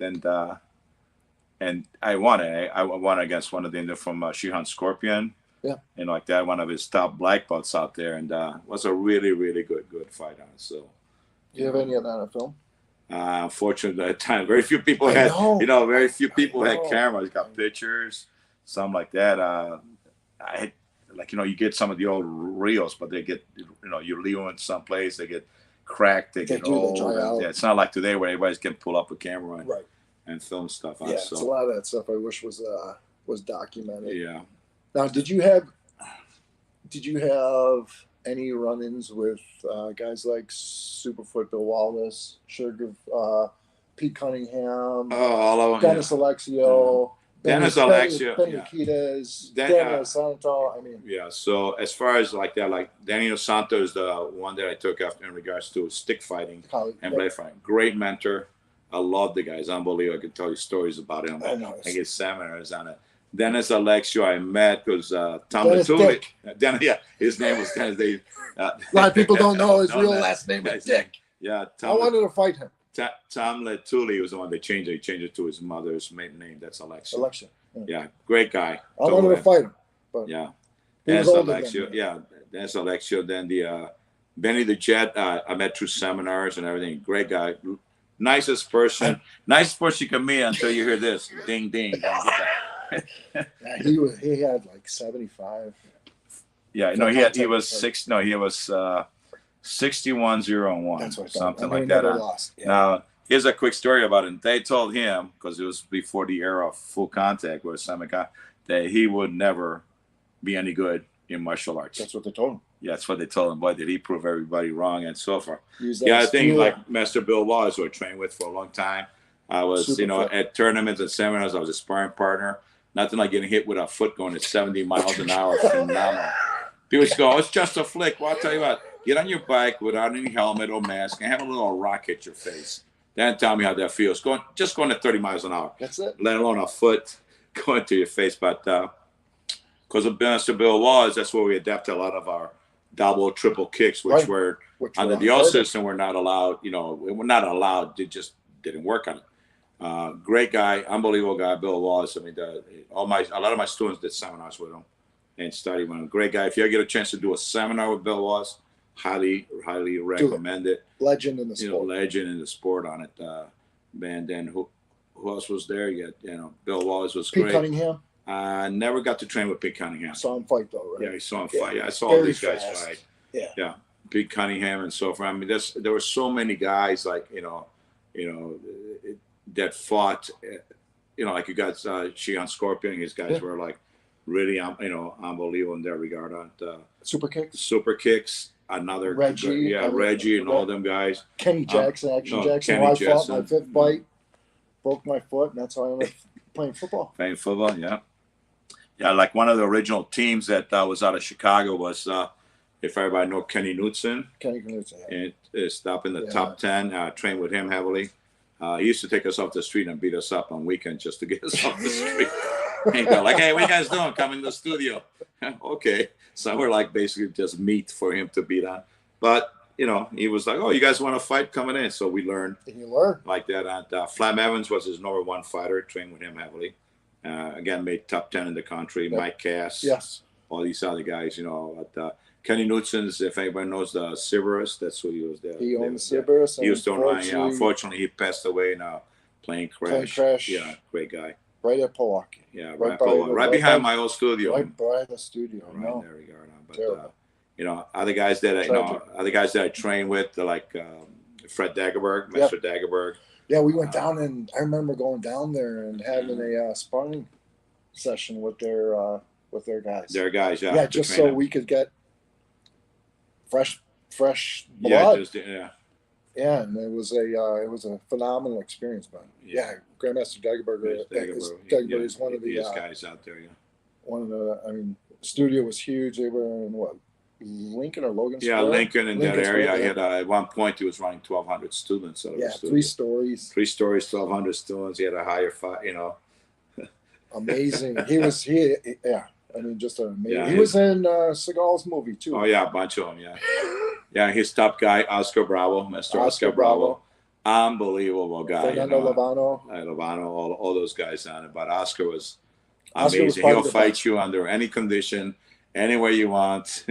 and I won it. I won against one of the Indians from Shihan Scorpion, and like that, one of his top black belts out there, and was a really, really good fight on it. So, do you have any of that on film? Unfortunately, at the time, very few people had, very few people had cameras, got pictures, something like that. I had. You get some of the old reels, but they get, you leave them in some place, they get cracked, they get old. It's not like today where everybody can pull up a camera and film stuff. Yeah, it's a lot of that stuff I wish was documented. Yeah. Now, did you have any run-ins with guys like Superfoot Bill Wallace, Sugar, Pete Cunningham, all of them, Dennis Alexio? Dennis Alexio, Nikitas, Daniel Santo. I mean, So as far as like that, like Daniel Santo is the one that I took after in regards to stick fighting and blade fighting. Great mentor. I love the guy. It's unbelievable. I can tell you stories about him. I get seminars on it. Dennis Alexio, I met because Tom Latuli. His name was Dennis. A lot of people don't know his real last name is Dick. Yeah, I wanted to fight him. Tom Latuli was the one that changed it. He changed it to his mother's maiden name. That's Alexio. Yeah, great guy. I wanted to fight him. But That's Alexio. That's Alexio. Then the Benny the Jet, I met through seminars and everything. Great guy. Nicest person you can meet until you hear this. Ding, ding. He had like 75. Yeah, he was 61-0-1. That's what something like that. Now, here's a quick story about it. They told him, because it was before the era of full contact with Samika, that he would never be any good in martial arts. That's what they told him. Yeah, that's what they told him. Boy, did he prove everybody wrong and so far. Yeah, I think like Master Bill Wallace, who I trained with for a long time. I was, Super fit. at tournaments and seminars, I was a sparring partner. Nothing like getting hit with a foot going at 70 miles an hour. Phenomenal. People just go, it's just a flick. Well, I'll tell you what, get on your bike without any helmet or mask and have a little rock hit your face. Then tell me how that feels. Just going at 30 miles an hour. That's it. Let alone a foot going to your face. But because of Master Bill Wallace, that's where we adapted a lot of our double, triple kicks, which were under the old system, we're not allowed. We're not allowed. It just didn't work on it. Great guy, unbelievable guy, Bill Wallace. I mean, a lot of my students did seminars with him and studied with him. Great guy. If you ever get a chance to do a seminar with Bill Wallace, highly recommend it. Legend in the sport. Legend in the sport on it. Man, then who else was there? Bill Wallace was Pete great. Cunningham. I never got to train with Pete Cunningham. Saw him fight though, right? Yeah, he saw him fight. Yeah, I saw all these guys fight. Yeah. Pete Cunningham and so forth. I mean, there were so many guys like that fought. Like you got Shihan Scorpion. His guys were like really unbelievable in that regard. Super kicks. Another Reggie. Reggie and all them guys. Kenny Jackson, Jackson. Kenny I Jackson. fought my fifth fight, broke my foot, and that's how I ended up playing football. Yeah, like one of the original teams that was out of Chicago was, if everybody know Kenny Knudsen. Kenny Knudsen. Yeah. And it's up in the top 10. Trained with him heavily. He used to take us off the street and beat us up on weekends just to get us off the street. And go like, hey, what you guys doing? Come in the studio. Okay. So we're like basically just meat for him to beat on. But, he was like, oh, you guys want to fight? Coming in. So we learned. And you learned. Like that. And Flam Evans was his number one fighter. Trained with him heavily. Again, made top 10 in the country. Yep. Mike Cass. Yes. All these other guys, Kenny Knudsen's, if anybody knows the Cerberus, that's who he was there. He owned the Cerberus. He was doing right. Yeah, unfortunately, he passed away in a plane crash. Yeah, great guy. Right at Pollock. Yeah, right behind my old studio. Right by the studio. Right in there, but other guys that I train with, they're like Fred Dagerberg, Master Dagerberg. Yeah, we went down, and I remember going down there and having a sparring session with their guys. Their guys, yeah. Yeah, just so we could get fresh blood. Yeah, and it was a phenomenal experience, man. Yeah, Grandmaster Dagerberg is one of the guys out there. Yeah, one of the. Studio was huge. They were in what, Lincoln or Logan? Yeah, Square? Lincoln in that area. I had at one point he was running 1,200 students. So yeah, 3 stories. 3 stories, 1,200 students. He had a higher fight. Amazing. Just amazing. Yeah, he was in Seagal's movie too. Oh yeah, a bunch of them. Yeah. Yeah, his top guy, Oscar Bravo, Mr. Oscar Bravo. Unbelievable guy. Fernando Lovano, all those guys on it. But Oscar was amazing. He'll fight you under any condition, anywhere you want.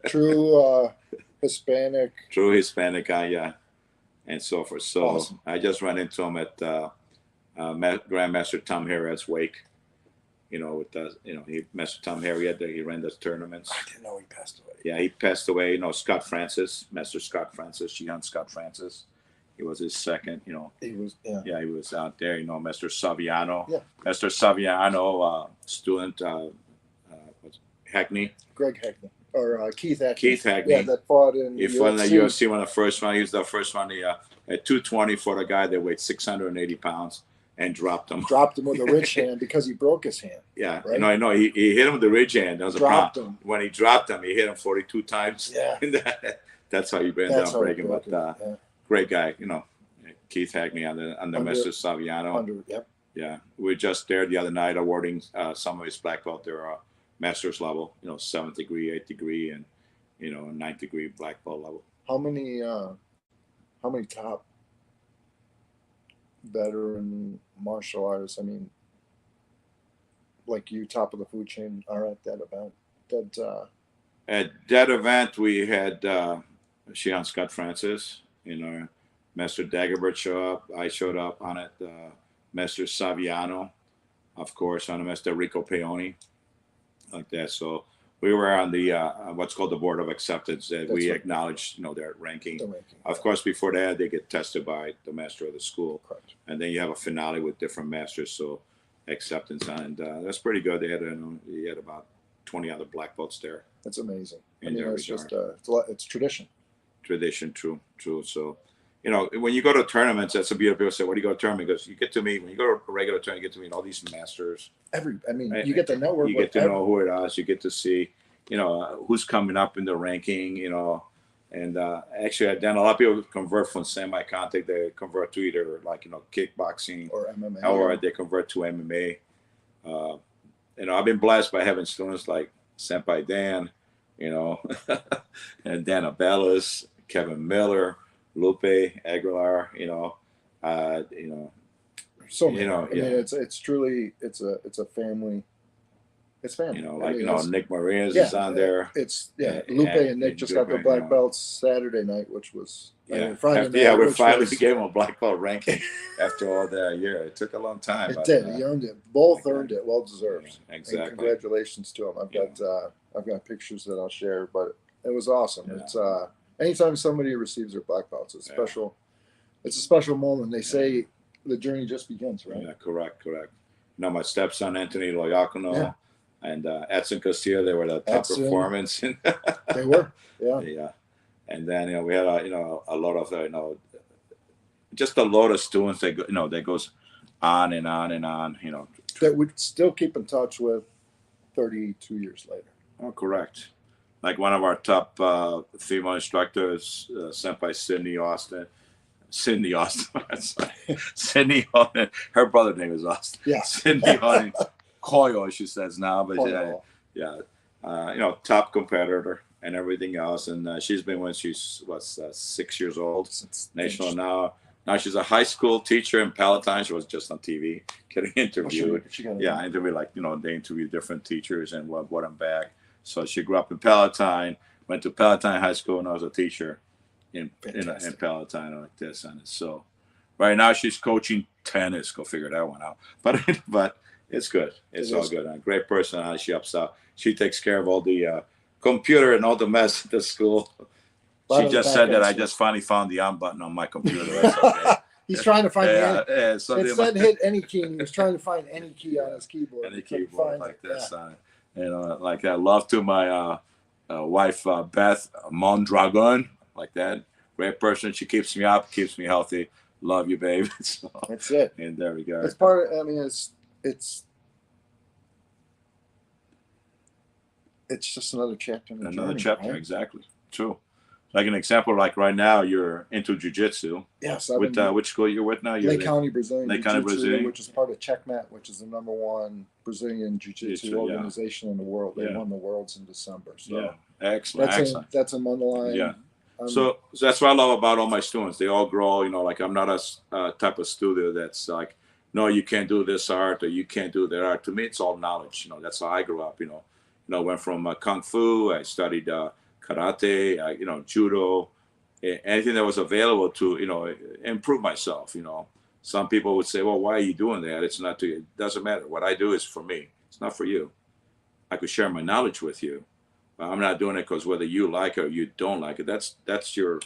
True Hispanic. True Hispanic guy, yeah. And so forth. So awesome. I just ran into him at Grandmaster Tom Harriet's wake. Master Tom Harriet, he ran those tournaments. I didn't know he passed away. Yeah, he passed away. Scott Francis, Master Scott Francis, Shihan Scott Francis. He was his second, He was, yeah, he was out there, Master Saviano. Yeah. Master Saviano, student, Hackney. Greg Hackney. Or Keith Hackney. Keith Hackney. Yeah, that fought in He fought in the UFC one of the first one. He was the first one. At 220 fought a guy that weighed 680 pounds. And dropped him. Dropped him with a ridge hand because he broke his hand. Yeah, right? I know. He hit him with the ridge hand. That was a problem. When he dropped him, he hit him 42 times. Yeah. That's how you ended up breaking. But great guy, Keith Hackney under Mr. Saviano. Yep. Yeah, we were just there the other night awarding some of his black belt. Their master's level, 7th degree, 8th degree, and 9th degree black belt level. How many top veteran martial artists, like you, top of the food chain, are at that event? At that event, we had Shihan Scott Francis, Master Dagerberg show up. I showed up on it. Master Saviano, of course, on it. Master Rico Peoni, like that. So we were on the what's called the board of acceptance. That we right. acknowledge, their ranking. The ranking. Of course, before that, they get tested by the master of the school, Correct. and then you have a finale with different masters. So acceptance, and that's pretty good. They had about 20 other black belts there. That's amazing. In I mean, their it's regard. just it's tradition. Tradition, true. So, when you go to tournaments, that's a beautiful. People say, "What do you go to tournament?" Because you get to meet when you go to a regular tournament, you get to meet all these masters. You get the network. You get to know who it is. You get to see, who's coming up in the ranking. And actually, then a lot of people convert from semi-contact. They convert to either kickboxing or MMA, or they convert to MMA. I've been blessed by having students like Senpai Dan, and Dan Abelis, Kevin Miller, Lupe Aguilar, so many. I mean, it's truly it's a family. It's family. Nick Marias is on there. Lupe and Nick just got their black belts Saturday night, which was Friday night. We finally gave him a black belt ranking after all that year. It took a long time. It did. He earned it. Both earned it. Well deserved. Exactly. And congratulations to him. I've got pictures that I'll share, but it was awesome. Yeah. It's anytime somebody receives their black belts, it's special. It's a special moment. They say the journey just begins, right? Yeah, correct. My stepson Anthony Loyacono and Edson Castillo, they were the top performance. They were, yeah. And then we had a lot of just a lot of students that that goes on and on and on. That we still keep in touch with 32 years later. Oh, correct. Like one of our top female instructors, Senpai Sydney Austin. Sydney Austin. Sydney Austin. Her brother's name is Austin. Yeah. Sydney Austin. Koyo, she says now, but top competitor and everything else. And she's been when she's 6 years old. Since national now. Now she's a high school teacher in Palatine. She was just on TV getting interviewed. They interview different teachers and what I'm back. So she grew up in Palatine, went to Palatine High School, and I was a teacher in Palatine like this. And so right now she's coaching tennis. Go figure that one out. But it's good. It's all good. A great personality. She ups out. She takes care of all the computer and all the mess at the school. She just said that I just finally found the on button on my computer. That's okay. He's trying to find it said hit any key, and he was trying to find any key on his keyboard. Any keyboard like this. Like I love to my wife Beth Mondragon, like that. Great person. She keeps me up, keeps me healthy. Love you, babe. So, that's it. And there we go. It's part of. I mean, it's just another chapter. Another chapter, right? Exactly. True. Like an example, like right now, you're into jiu-jitsu. Yes. With which school you're with now? Lake County Brazilian Jiu-Jitsu, which is part of Checkmat, which is the #1 Brazilian jiu-jitsu organization in the world. They won the Worlds in December. So excellent. That's a Mundelein. Yeah. So that's what I love about all my students. They all grow. Like I'm not a type of studio that's like, no, you can't do this art or you can't do that art. To me, it's all knowledge. That's how I grew up. Went from kung fu. I studied karate, judo, anything that was available to, improve myself. Some people would say, well, why are you doing that? It's not to you. It doesn't matter. What I do is for me. It's not for you. I could share my knowledge with you. But I'm not doing it because whether you like it or you don't like it, that's your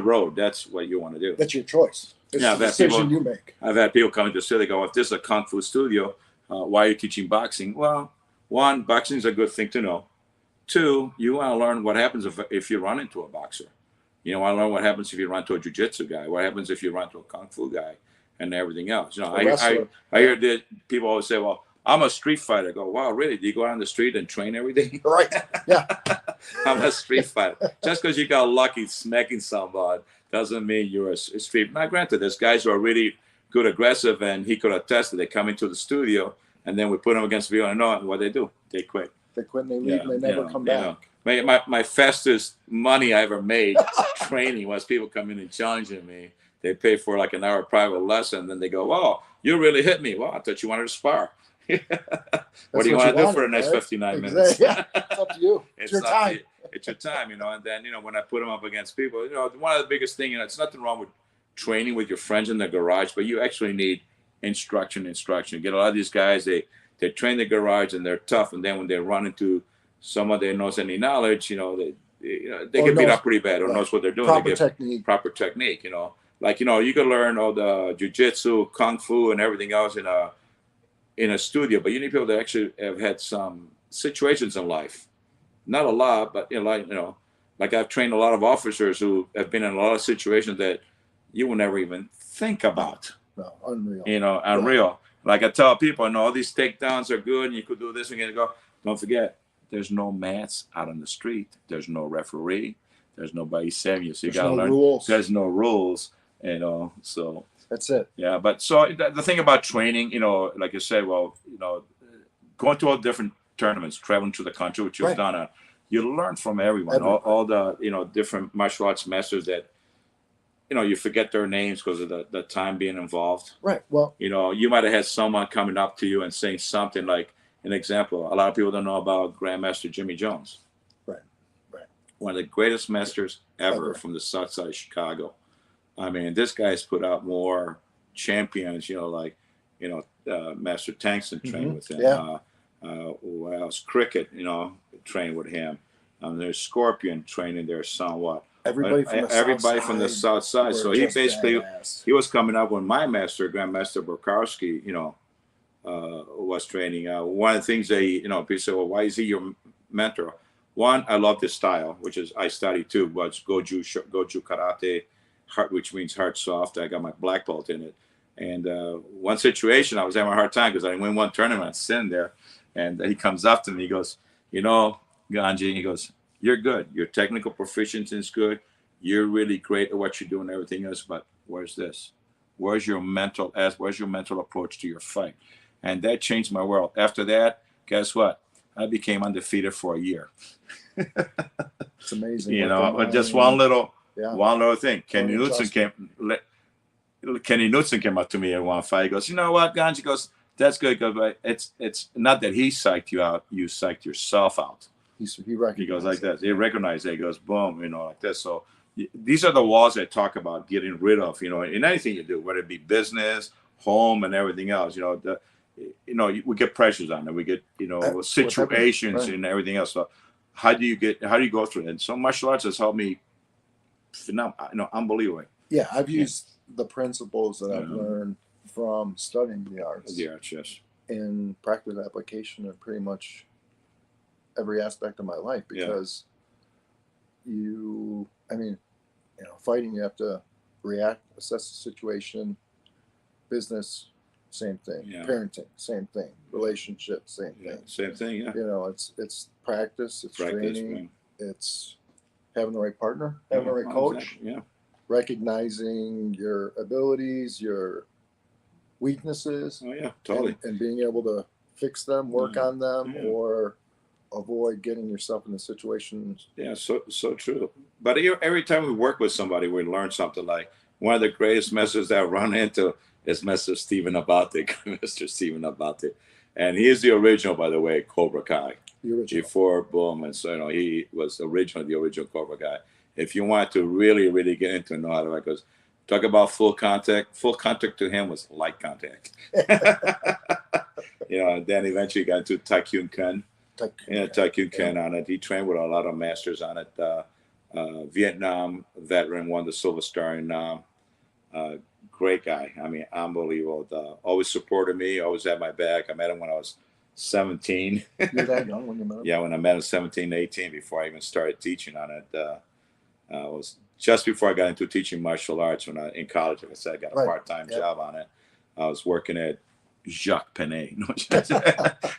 road. That's what you want to do. That's your choice. It's the decision you make. I've had people come into the studio, they go, if this is a kung fu studio, why are you teaching boxing? Well, one, boxing is a good thing to know. Two, you want to learn what happens if you run into a boxer. You want to learn what happens if you run into a jiu-jitsu guy. What happens if you run into a kung fu guy and everything else. I hear that people always say, well, I'm a street fighter. I go, wow, really? Do you go out on the street and train every day? Right, yeah. I'm a street fighter. Just because you got lucky smacking somebody doesn't mean you're a street. Now, granted, there's guys who are really good aggressive, and he could attest that they come into the studio, and then we put them against video, and what they do, they quit. They quit and they leave and they never come back. My fastest money I ever made training was people coming and challenging me. They pay for like an hour private lesson, and then they go, "Oh, you really hit me. Well, I thought you wanted to spar. What do you want to do for the next 59 minutes?" Yeah, it's up to you. It's your time. It's your time, And then when I put them up against people, one of the biggest things, it's nothing wrong with training with your friends in the garage, but you actually need instruction. You get a lot of these guys, they train the garage and they're tough, and then when they run into someone that knows any knowledge, they Or get beat knows- up pretty bad, or right. knows what they're doing. Proper They get technique. proper technique. Like you can learn all the jujitsu, kung fu, and everything else in a studio, but you need people that actually have had some situations in life. Not a lot, but like I've trained a lot of officers who have been in a lot of situations that you will never even think about. No, unreal. Unreal. Like I tell people, all these takedowns are good, and you could do this and go. Don't forget, there's no mats out on the street. There's no referee. There's nobody saving you. So you got to learn. Rules. There's no rules. So that's it. Yeah, but so the thing about training, like you say, going to all different tournaments, traveling to the country, which you've done, you learn from everyone. All the different martial arts masters that you forget their names because of the time being involved. Right. Well, you might have had someone coming up to you and saying something like, an example. A lot of people don't know about Grandmaster Jimmy Jones. Right. One of the greatest masters ever from the South Side of Chicago. I mean, this guy's put out more champions. Master Tankson trained with him. Yeah. What else? Cricket, trained with him. There's Scorpion training there somewhat. Everybody from the South Side. So he basically he was coming up when my master, Grandmaster Burkowski, was training. One of the things people say, well, why is he your mentor? One, I love this style, which is I studied too. Was Goju Karate, which means heart soft. I got my black belt in it. And one situation, I was having a hard time because I win one tournament, sitting there, and he comes up to me. He goes, Gangi, he goes, you're good. Your technical proficiency is good. You're really great at what you do and everything else. But where's this? Where's your mental approach to your fight? And that changed my world. After that, guess what? I became undefeated for a year. It's amazing. Just one little thing. Kenny Knudsen came up to me at one fight. He goes, you know what, Ganji? Goes, that's good. But it's not that he psyched you out. You psyched yourself out. He goes like that. He recognized that. He goes, boom, like this. So these are the walls I talk about getting rid of, in anything you do, whether it be business, home, and everything else. We get pressures on it. We get, situations and everything else. So how do you go through it? And so martial arts has helped me, unbelievably. Yeah, I've used the principles that I've learned from studying the arts. The arts, yes. In practical application in pretty much every aspect of my life, because fighting, you have to react, assess the situation. Business, same thing. Parenting, same thing. Relationships, same thing. Same thing, yeah. It's practice, it's training, it's having the right partner, having the right coach, recognizing your abilities, your weaknesses. Oh yeah, totally. And being able to fix them, work on them, or avoid getting yourself in the situations. Yeah, so true. But every time we work with somebody, we learn something. Like one of the greatest messages that I run into is Mr. Stephen Abate, Mr. Stephen Abate. And he is the original, by the way, Cobra Kai. The original. Before Boom. And so, he was the original Cobra Kai. If you want to really, really get into know how to fight, because talk about full contact to him was light contact. Then eventually got into Taekwondo Ken. Taekwondo Ken on it. He trained with a lot of masters on it. Vietnam veteran, won the Silver Star in Nam. Great guy. I mean, unbelievable. Always supported me, always had my back. I met him when I was 17. You're that young when you met him? Yeah, when I met him 17, 18, before I even started teaching on it. It was just before I got into teaching martial arts when in college. Like I said, I got a part-time job on it. I was working at Jacques Penney.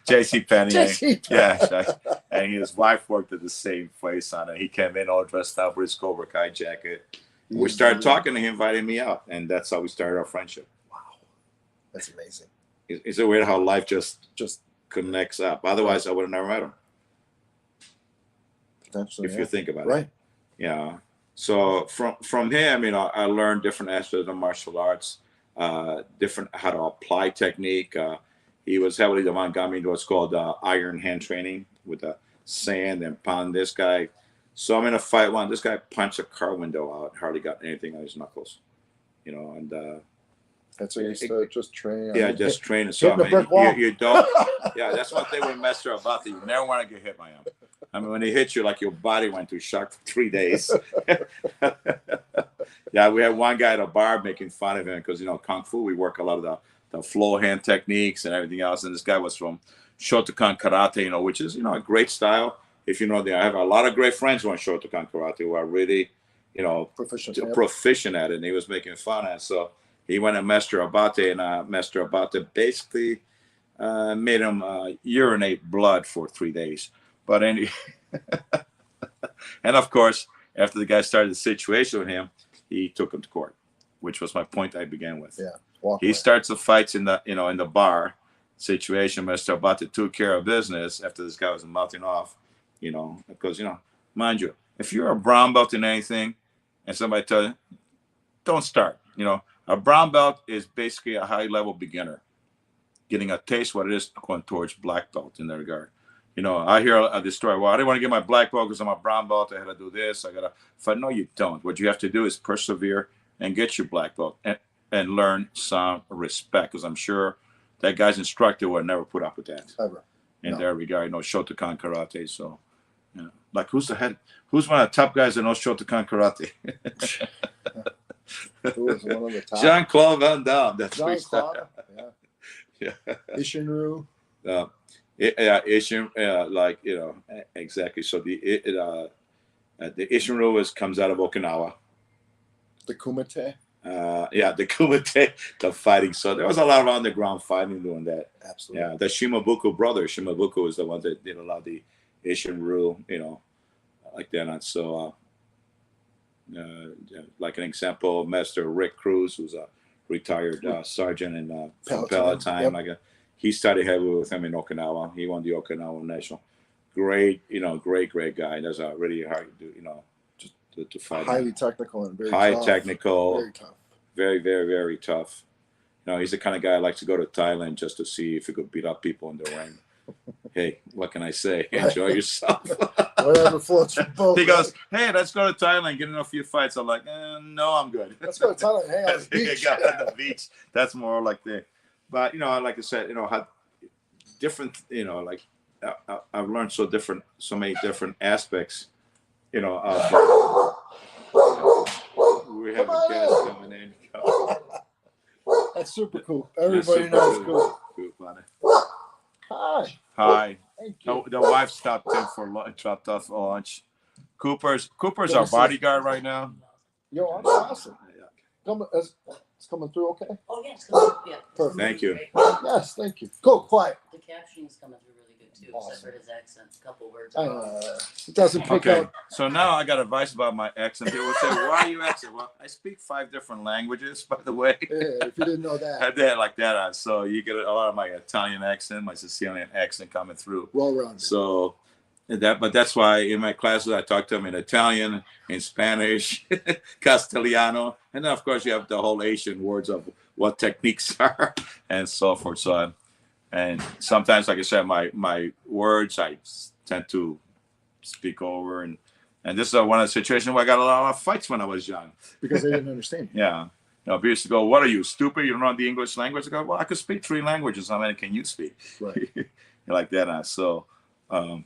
J.C. Penney. Yeah. And his wife worked at the same place on it. He came in all dressed up with his Cobra Kai jacket. We started talking, and he invited me out, and that's how we started our friendship. Wow, that's amazing. It's a weird how life just connects up. Otherwise, I would have never met him. Potentially, if you think about it, right? Yeah. So from him, I learned different aspects of martial arts, different how to apply technique. He was heavily avant-garde into what's called iron hand training with the sand and pound this guy. So I'm in a fight one. This guy punched a car window out. Hardly got anything on his knuckles, and That's what I used to just train. Yeah, just training. So hitting a brick wall. you don't. Yeah, that's one thing with Master Abate. You never want to get hit by him. I mean, when he hits you, like your body went through shock for 3 days. Yeah, we had one guy at a bar making fun of him because, Kung Fu, we work a lot of the flow hand techniques and everything else. And this guy was from Shotokan Karate, which is, a great style. If you know, I have a lot of great friends who are in Shotokan Karate who are really, proficient at it. And he was making fun of it. So he went to Master Abate, and Master Abate basically made him urinate blood for 3 days. But anyway, and of course, after the guy started the situation with him, he took him to court, which was my point I began with. Yeah, he starts the fights in the bar situation. Mr. Abate took care of business after this guy was mouthing off, because mind you, if you're a brown belt in anything, and somebody tells you, don't start. A brown belt is basically a high level beginner, getting a taste what it is going towards black belt in that regard. I hear this story. Well, I didn't want to get my black belt because I'm a brown belt. I had to do this. I got to fight. No, you don't. What you have to do is persevere and get your black belt and learn some respect, because I'm sure that guy's instructor would never put up with that. Ever. In that regard, Shotokan Karate. So, like who's one of the top guys that knows Shotokan Karate? Who was one of the top? Jean-Claude Van Damme. That's Jean-Claude. Yeah. Ishinru. Exactly. So the Ishinru comes out of Okinawa. The Kumite. The Kumite, the fighting. So there was a lot of underground fighting doing that. Absolutely. Yeah, the Shimabuku brothers. Shimabuku is the one that did a lot of the Ishinru, like that. And so, like an example, Master Rick Cruz, who's a retired sergeant in Palatine. Yep. He studied heavily with him in Okinawa. He won the Okinawa National. Great, great guy. That's really hard to do, to fight. Highly technical and very high tough. Technical. Very tough. Very, very, very tough. He's the kind of guy that likes to go to Thailand just to see if he could beat up people in the ring. Hey, what can I say? Enjoy yourself. Whatever floats your boat. He goes, hey, let's go to Thailand, get in a few fights. I'm like, no, I'm good. Let's go to Thailand. Hang on the beach. The beach. That's more like the. But like I said, how different. I've learned so many different aspects. We have a guest coming in. That's super cool. Everybody knows cool. Hi. Thank you. The wife stopped in for lunch. Dropped off for lunch. Cooper's our bodyguard right now. Yo, that's awesome. It's coming through okay? Oh, yeah, it's coming through. Yeah. Perfect. Thank you. Yes, thank you. Go, quiet. The captioning's coming through really good, too. Awesome. Except for his accent. A couple words. It doesn't pick Okay. out. So now I got advice about my accent. People say, why are you accent? Well, I speak 5 different languages, by the way. Yeah, if you didn't know that. I did like that. So you get a lot of my Italian accent, my Sicilian accent coming through. Well rounded. So but that's why in my classes I talk to them in Italian, in Spanish, Castellano, and then of course you have the whole Asian words of what techniques are and so forth. So and sometimes, like I said, my words I tend to speak over, and this is one of the situations where I got a lot of fights when I was young Because they didn't understand you. Yeah. People used to go, what are you, stupid? You don't know the English language? I go, well, I could speak 3 languages. How many can you speak? Right. Like that. So, and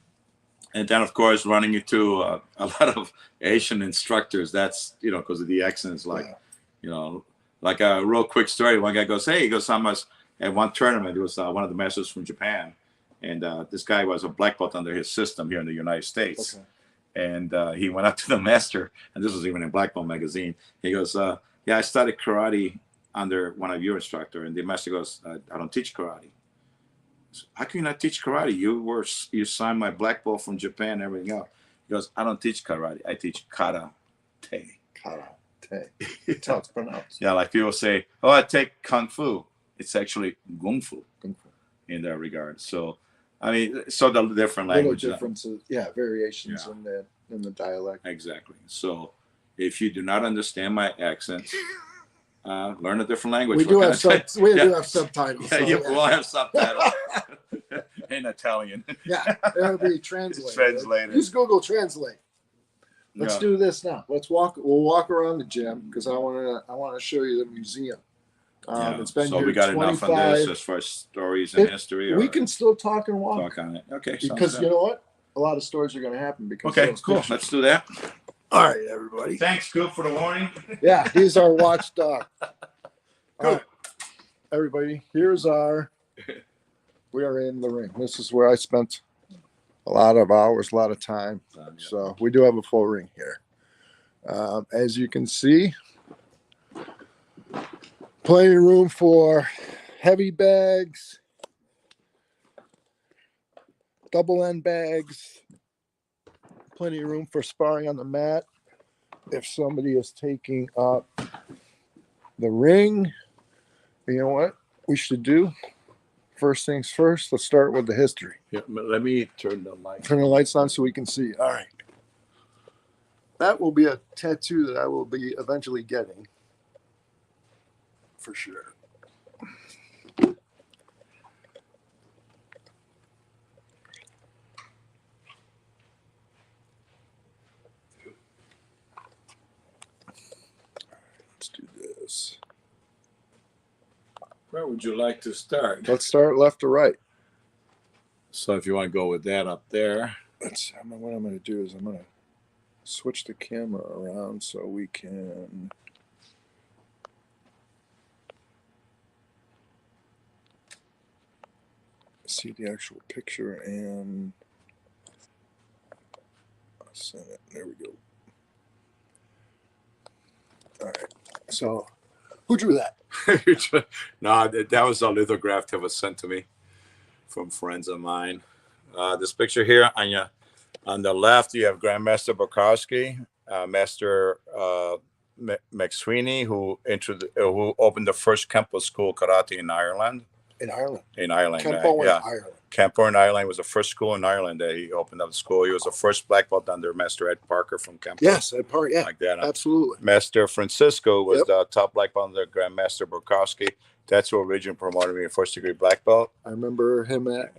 then, of course, running into a lot of Asian instructors. That's, because of the accents. Like, like a real quick story. One guy goes, hey, he goes, I was at one tournament. It was one of the masters from Japan. And this guy was a black belt under his system here in the United States. Okay. And he went up to the master, and this was even in Black Belt magazine. He goes, yeah, I studied karate under one of your instructors. And the master goes, I don't teach karate. So, how can you not teach karate? You signed my black belt from Japan and everything else. He goes, I don't teach karate. I teach karate. Karate. That's how it's pronounced. Yeah, like people say, oh, I take kung fu. It's actually gung fu. Kung fu. In that regard. So, I mean, so the different languages. Little differences, variations in the dialect. Exactly. So, if you do not understand my accent, learn a different language. We do have subtitles. Yeah, we'll have subtitles in Italian. Yeah, it'll be translated. Translated. Use Google Translate. Let's do this now. We'll walk around the gym because I want to show you the museum It's been so here we got 25. enough on this as far as stories and history. We can still talk and walk. talk on it. Okay. Because you know what? A lot of stories are going to happen because of Okay, those cool. pictures. Let's do that. All right, everybody. Thanks, Coop, for the warning. Yeah, he's our watchdog. All Cool. right, everybody. Here's our. We are in the ring. This is where I spent a lot of hours, a lot of time. So we do have a full ring here. As you can see, plenty of room for heavy bags, double end bags, plenty of room for sparring on the mat. If somebody is taking up the ring, you know what we should do? First things first, let's start with the history. Yeah, let me turn the light. Turn the lights on so we can see. All right. That will be a tattoo that I will be eventually getting. For sure. Let's do this. Where would you like to start? Let's start left to right. So if you want to go with that up there. What I'm going to do is I'm going to switch the camera around so we can see the actual picture and I'll send it. There we go. All right. So who drew that? No, that was a lithograph that was sent to me from friends of mine. This picture here on the left, you have Grandmaster Bukowski, Master McSweeney, who opened the first Kempo school karate in Ireland. In Ireland. In Ireland, Kempo in yeah. Ireland. Kempo in Ireland was the first school in Ireland that he opened up the school. He was the first black belt under Master Ed Parker from Kempo. Yes, at part, yeah, like that. absolutely. Master Francisco was Yep. the top black belt under Grandmaster Bukowski. That's who originally promoted me a first degree black belt. I remember him at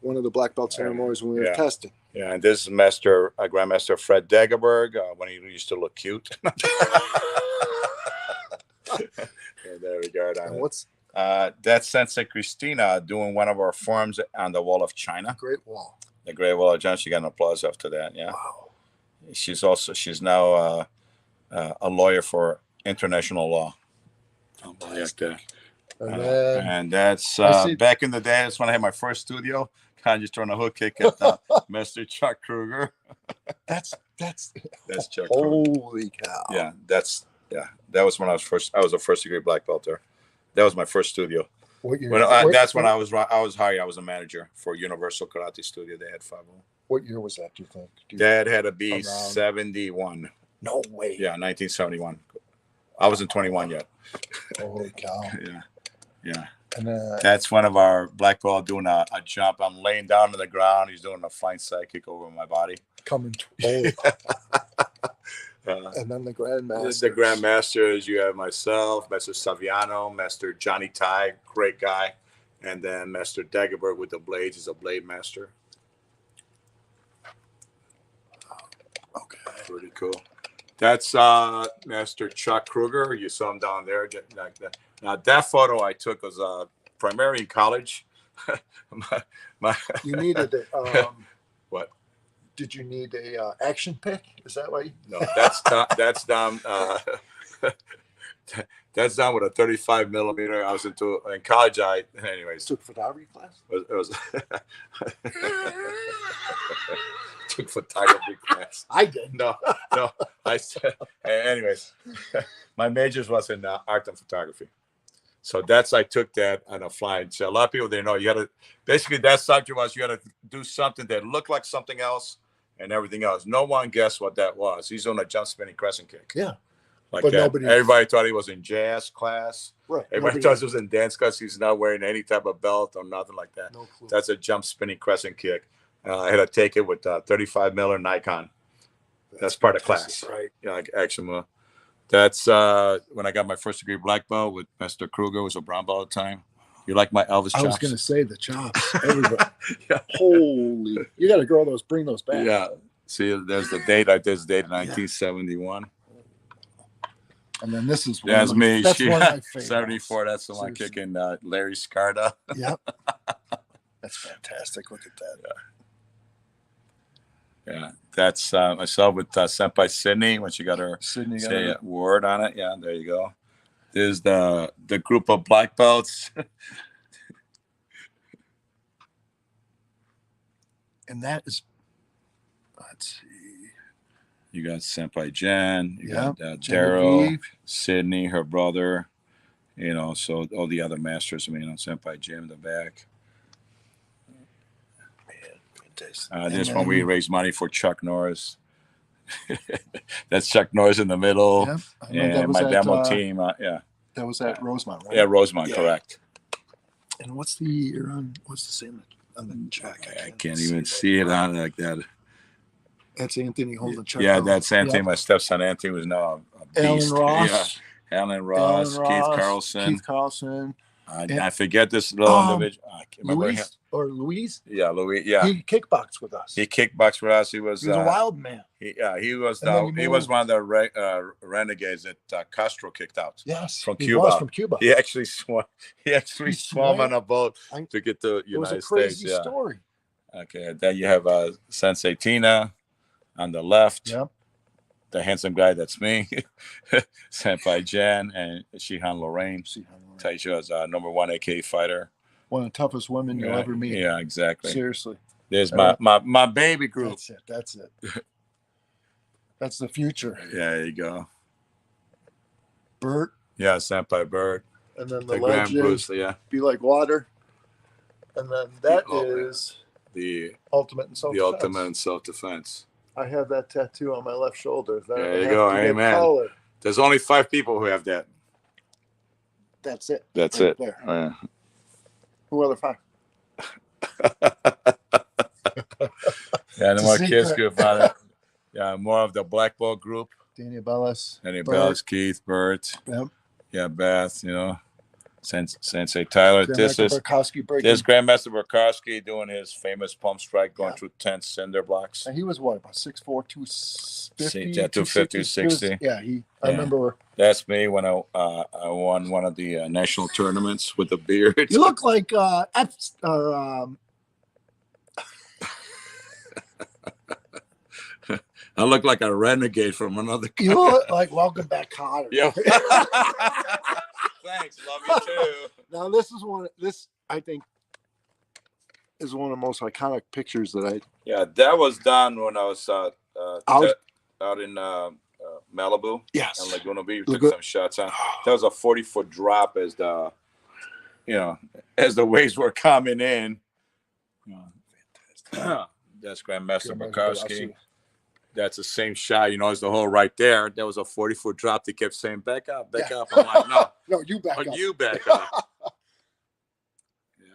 one of the black belt ceremonies when we were Yeah. testing. Yeah, and this is Grandmaster Fred Dagerberg when he used to look cute. Yeah, there we go. And what's That's Sensei Christina doing one of our forms on the Wall of China. Great Wall? The Great Wall of China. She got an applause after that. Yeah. Wow. She's now a lawyer for international law. Like that. And then And that's I see- back in the day. That's when I had my first studio. Kind of just throwing a hook kick at Mr. Chuck Kruger. that's That's Chuck Kruger. holy cow. Yeah, that was when I was a first degree black belt there. That was my first studio. What year? That's when I was hired. I was a manager for Universal Karate Studio. They had 5. What year was that? Do you think? That had to be Around- 71. No way. Yeah, 1971. I wasn't 21 yet. Holy cow. Yeah. And That's one of our black belt doing a jump. I'm laying down on the ground. He's doing a flying side kick over my body. coming. And then the Grandmaster. The Grandmasters, you have myself, Master Saviano, Master Johnny Tai, great guy. And then Master Dagerberg with the blades. He's a blade master. Okay. Pretty cool. That's Master Chuck Kruger. You saw him down there. Like that. Now, that photo I took was primarily in college. You needed a, What? Did you need a action pick? Is that why? No, that's down. That's down with a 35 millimeter. I was in college. Anyways, Took photography class? it was took photography class. I did. No. I said, anyways, my majors was in art and photography. So I took that on a flying. So a lot of people didn't know. You had to basically that subject was you had to do something that looked like something else and everything else. No one guessed what that was. He's on a jump spinning crescent kick. Yeah. Like But that. nobody- Everybody thought he was in jazz class. Right. Everybody thought he was in dance class. He's not wearing any type of belt or nothing like that. No clue. That's a jump spinning crescent kick. I had to take it with 35 miller Nikon. That's part of class. Right. Yeah, like action move. That's when I got my first degree black belt with Mr. Kruger, who was a brown belt at the time. You like my Elvis chops? I was going to say the chops. Everybody. Yeah. Holy. You got to bring those back. Yeah. See, there's the date. I did this date in 1971. And then this is That's me. That's one of my favorite. 74. That's the one Seriously. kicking Larry Scarda. Yep. That's fantastic. Look at that. Yeah, that's myself with Senpai Sydney when she got her Sydney got say her- a word on it. Yeah, there you go. There's the group of black belts. And that is, let's see. You got Senpai Jen. You got Daryl, Genevieve. Sydney, her brother. You know, so all the other masters. I mean, Senpai Jim in the back. Fantastic. This And one we then- raised money for Chuck Norris. That's Chuck Norris in the middle. Yep. I know that And was my at, demo team. Yeah. That was at Rosemont, right? Yeah, Rosemont, Yeah. correct. And what's the year on? What's the same on the check? I can't even see it on like that. That's Anthony holding the check. Yeah, out. that's Anthony. Yep. My stepson Anthony was now a Alan beast. Ross. Yeah. Alan Ross, Alan Keith Ross, Carlson. Keith Carlson. I forget this little individual. I can't remember him. Louise. Yeah, Louis. Yeah, He kickboxed with us. he kickboxed with us. He was a wild man. he was And then he he was moved. one of the renegades that Castro kicked out. Yes, From he Cuba. was from Cuba. He actually swam. He actually He swam swam? on a boat I- to get to It was a United crazy States. Yeah. story. Okay. Then you have Sensei Tina on the left. Yep. The handsome guy, that's me. Senpai Jan and Shihan Lorraine. Taisha is #1 AK fighter. One of the toughest women you'll ever meet. Yeah, exactly. Seriously. There's my baby group. That's it. That's it. That's the future. Yeah, there you go. Bert, Yeah, Senpai Bird. and then the The Grand legend, Bruce, yeah. Be Like Water. And then that Oh, is The Ultimate and Self Defense. ultimate in self-defense. I have that tattoo on my left shoulder. That There I you have go. to get Amen. colored. There's only 5 people who have that. That's it. That's Right it. there. Oh, yeah. Who are the 5? Yeah, the It's a more kids secret. group on it. Yeah, more of the black belt group. Daniel Bellis. Any Bert. Bells, Keith, Bert. Yep. Yeah, Beth, Sensei Tyler. This is Burkowski breaking. There's Grandmaster Burkowski doing his famous pump strike, going through 10 cinder blocks. And he was what, about 6'4", 250? Yeah, 250, 260. I Yeah. remember. That's me when I won one of the national tournaments with the beard. You look like I look like a renegade from another country. you look like Welcome Back Cotter. Yeah. Thanks, love you too. Now this is one. This I think is one of the most iconic pictures that I. Yeah, that was done when I was out in Malibu Yes. and Laguna Beach. We took Lagoon- some shots on. That was a 40-foot drop as the waves were coming in. That's Grandmaster Burkowski. That's the same shot, as the hole right there. That was a 40-foot drop. They kept saying, back up, back up. I'm like, no, No, you back but up. you back up. Yeah.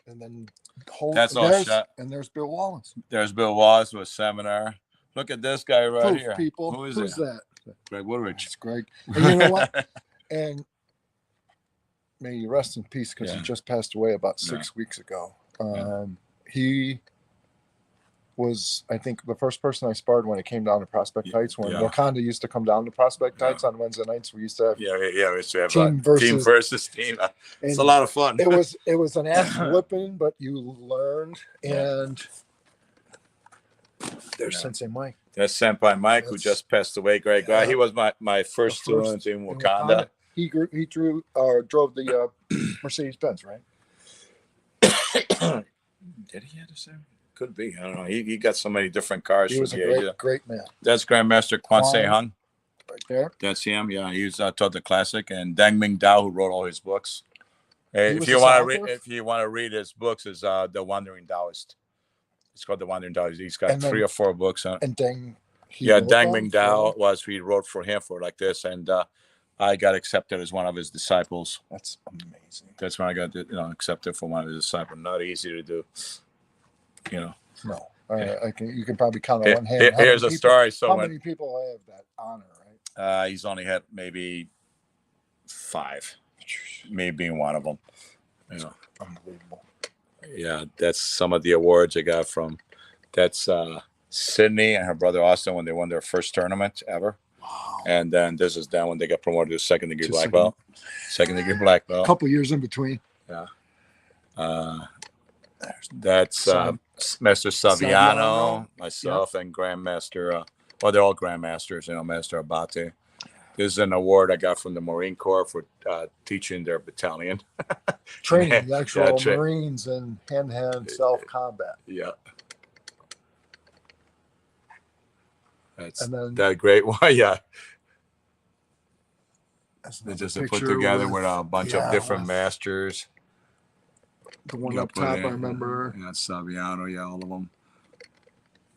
And then hold. That's all there's, shot. And there's Bill Wallace. There's Bill Wallace with seminar. Look at this guy right Proof, here. people. Who is Who's that? that? Greg Woodridge. It's Greg. And you know what? And may you rest in peace because Yeah. he just passed away about 6 weeks ago. He was, I think, the first person I sparred when it came down to Prospect Heights. When Yeah. Wakanda used to come down to Prospect Heights on Wednesday nights, we used to have Yeah, we used to have Team team versus- versus team. It's and a lot of fun. it was an ass whipping, but you learned. And there's Yeah. Sensei Mike. That's Senpai Mike, who That's- just passed away. Great guy. He was my first student in Wakanda. He drove the Mercedes Benz, right? Did he have the same? Could be. I don't know. He got so many different cars. He was a from great, here. great man. That's Grandmaster Quan Se Quan. Hung. Right there. That's him. Yeah, he was taught the classic, and Dang Ming Dao, who wrote all his books. If was you his want to author? read, his books, is The Wandering Taoist. It's called The Wandering Taoist. He's got And then- 3 or 4 books on. And Dang. Dang Ming Dao he wrote for him for like this, and I got accepted as one of his disciples. That's amazing. That's when I got accepted for one of his disciples. Not easy to do. No, Yeah. you can probably count on one hand. How Here's many a story. How So many people have that honor, right? he's only had maybe 5, me being one of them. Unbelievable. Yeah, that's some of the awards I got from. That's Sydney and her brother Austin when they won their first tournament ever. Wow. And then this is then when they got promoted to second degree To black second- belt. Second degree black A belt. couple years in between. That's Master Saviano, myself, and Grandmaster. Well, they're all Grandmasters, Master Abate. This is an award I got from the Marine Corps for teaching their battalion. Training the actual Yeah, Marines in hand-to-hand self-combat. Yeah. That's And then that great one. Yeah. that's They another just put picture together with a bunch of different with masters. the one Yeah, up put top, in- I remember. Yeah, Saviano, yeah, all of them.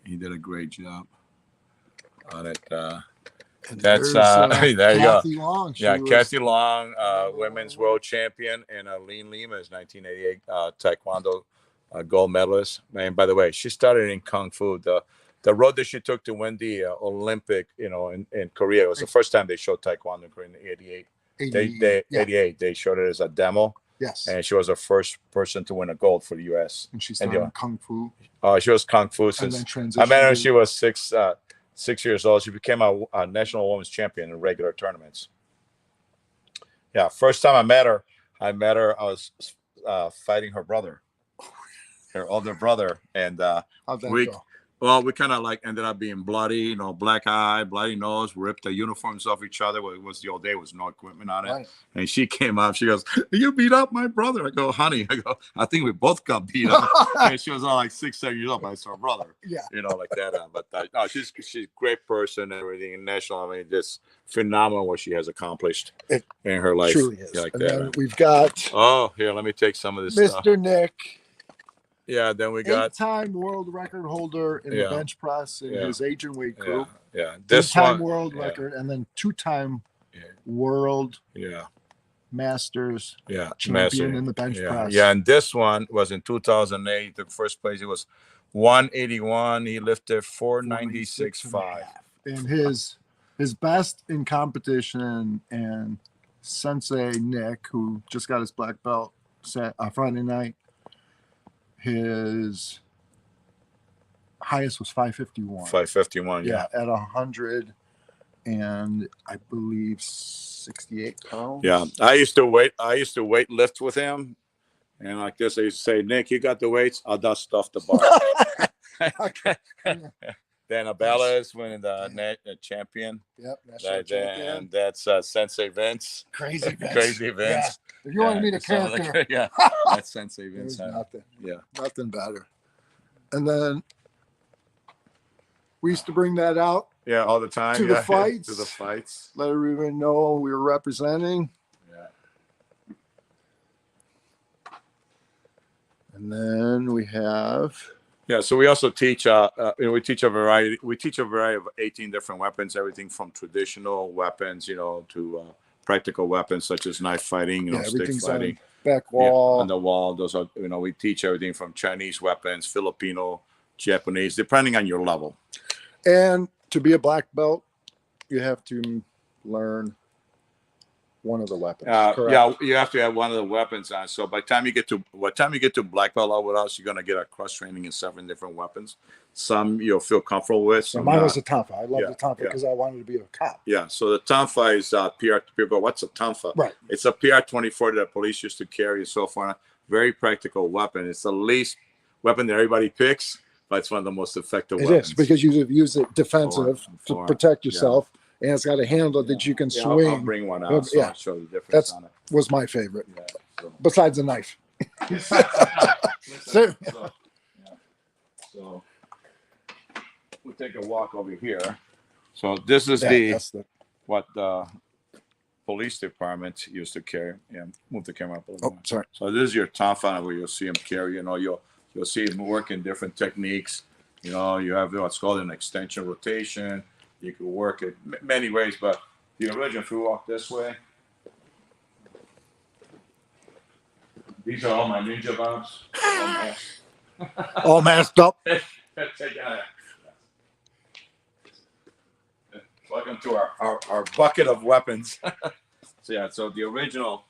He did a great job on it. And That's there's, there you go. Kathy Long. She Yeah, was- Kathy Long, women's world champion, and Lean Lima is 1988 Taekwondo gold medalist. And by the way, she started in Kung Fu. The road that she took to win the Olympic, in Korea, it was the first time they showed Taekwondo in Korea in 88. 88, they showed it as a demo, Yes. and she was the first person to win a gold for the U.S. And she started yeah. in Kung Fu. She was Kung Fu And since then transitioned. I met her when to- she was 6 years old. She became a national women's champion in regular tournaments. Yeah, first time I met her, I was fighting her brother, her older brother, and How'd that we go? we kind of ended up being bloody, black eye, bloody nose, ripped the uniforms off each other. Well, it was the old day, was no equipment on it. Right. And she came up, she goes, "You beat up my brother." I go, "Honey," I think we both got beat up. And she was all like 6, 7 years old, but it's her brother. Yeah. Like that. But no, she's a great person and everything. National, just phenomenal what she has accomplished It in her life. Truly is. Yeah, like And that. then we've got Oh, here, let me take some of this stuff. Mr. Nick, Yeah, then we got eight-time world record holder in Yeah. the bench press in Yeah. his age and weight group. yeah. This Two-time one, world yeah. record, and then two-time Yeah. world yeah, masters yeah, champion massive. in the bench Yeah, press. yeah, and this one was in 2008. The first place, it was 181. He lifted 496.5. And his best in competition, and Sensei Nick, who just got his black belt Friday night, his highest was 551. 551. Yeah, at 100 and I believe 68 pounds. Yeah, I used to weight lift with him, and like this, I used to say, "Nick, you got the weights? I'll dust stuff the bar." Then Abella is winning the champion. Yep, national champion. And that's Sensei Vince. Crazy Vince. Crazy Vince. Yeah. If you want to meet a some of the- character, yeah, that's Sensei Vince. there's nothing. Yeah. Nothing better. And then we used to bring that out, Yeah, all the time. To the yeah. fights. To the fights. let everyone know we were representing. Yeah. And then we have Yeah, so we also teach. We teach a variety. We teach a variety of 18 different weapons, everything from traditional weapons, to practical weapons such as knife fighting, stick everything's on fighting, back yeah, wall. on the wall. Those are, we teach everything from Chinese weapons, Filipino, Japanese, depending on your level. And to be a black belt, you have to learn one of the weapons. correct? Yeah, you have to have one of the weapons on. So by the time you get to black belt level with us, you're gonna get a cross training in 7 different weapons. Some you'll feel comfortable with. So Some mine not. was a Tonfa. I love Yeah, the Tonfa yeah. because I wanted to be a cop. Yeah, so the Tonfa is PR. People go, "What's a Tonfa?" Right. It's a PR-24 that the police used to carry and so forth. Very practical weapon. It's the least weapon that everybody picks, but it's one of the most effective It weapons. is because you use it defensive to For- protect yourself, and it's got a handle that you can Yeah, swing. I'll bring one out so Yeah. I'll show the difference That's- on it. Was my favorite, Yeah, so. besides the knife. So, so we'll take a walk over here. So this is That's the what the police department used to carry. Yeah, move the camera up a little oh, bit. sorry. So this is your Tonfa where you'll see him carry. You'll see him work in different techniques. You have what's called an extension rotation. You can work it many ways, but the original, if you walk this way, these are all my ninja bombs. All masked up. Welcome to our bucket of weapons. So the original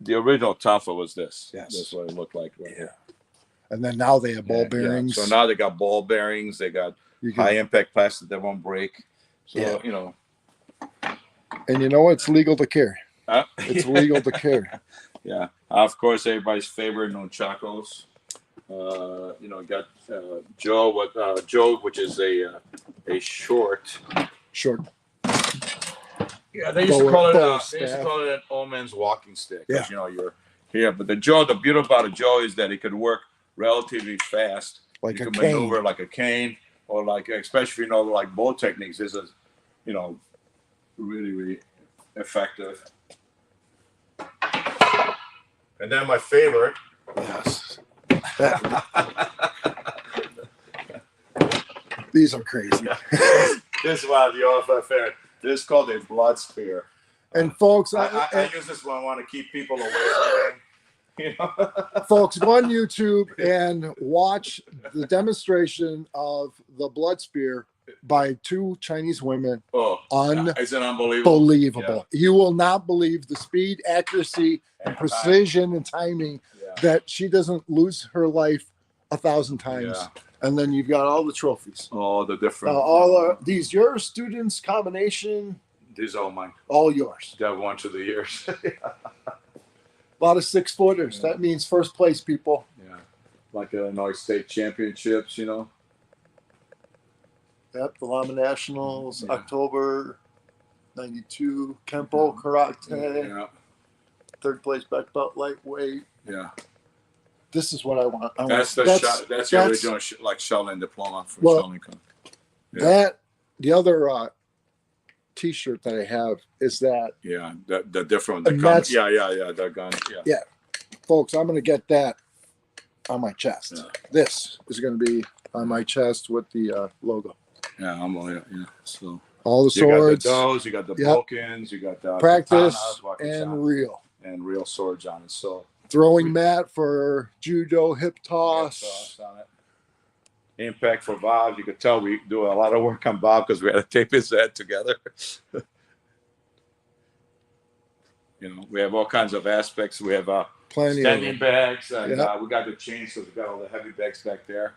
Tonfa was this. Yes. That's what it looked like. Right here. And then now they have ball Yeah, yeah. bearings. So now they got ball bearings. They got you can, high impact plastic that won't break. So, Yeah. you know. And you know what? It's legal to carry. It's Yeah. legal to carry. Yeah. Of course, everybody's favorite nunchakos. You know, got Joe, which is a short. Short. Yeah, they used to Bow- call it. bow They used to staff. call it an old man's walking stick. 'Cause, Yeah. you know, you're here. But the beauty about a Joe is that it could work relatively fast. Like you a can cane. maneuver like a cane, or like, especially if you know like bow techniques. This is, you know, really effective. And then my favorite. Yes. These are crazy. This is one of the other favorite. This is called a blood spear. And folks, I use this when I want to keep people away from him. You know? folks, go on YouTube and watch the demonstration of the blood spear by two Chinese women. Oh, Unbelievable. is it unbelievable? You will not believe the speed, accuracy, and precision and timing Yeah. that she doesn't lose her life 1,000 times. Yeah. And then you've got all the trophies. All the different. These your students combination, These are all mine. all yours. That one through the years. A lot of 6-footers. Yeah. That means first place, people. Yeah. Like Illinois State Championships, you know. Yep, the Lama Nationals, Yeah. October 92, Kempo, Karate, Yeah. third place black belt lightweight. Yeah. This is what I want. That's the original like Shaolin diploma from Well, Shaolin Kung. Yeah. That the other T-shirt that I have is that, Yeah, the different the And gun. that's- Yeah, the gun. Yeah. folks. I'm going to get that on my chest. Yeah. This is going to be on my chest with the logo. Yeah, I'm all yeah. So All the you got swords, the dos, you got the Yep. Bokens, you got the practice, katanas, and wakizanas, real. and real swords on it. So Throwing mat for judo, hip toss. toss on it. Impact for Bob. You could tell we do a lot of work on Bob because we had to tape his head together. You know, we have all kinds of aspects. We have Plenty of standing them. bags, and Yeah. we got the chains, so we got all the heavy bags back there.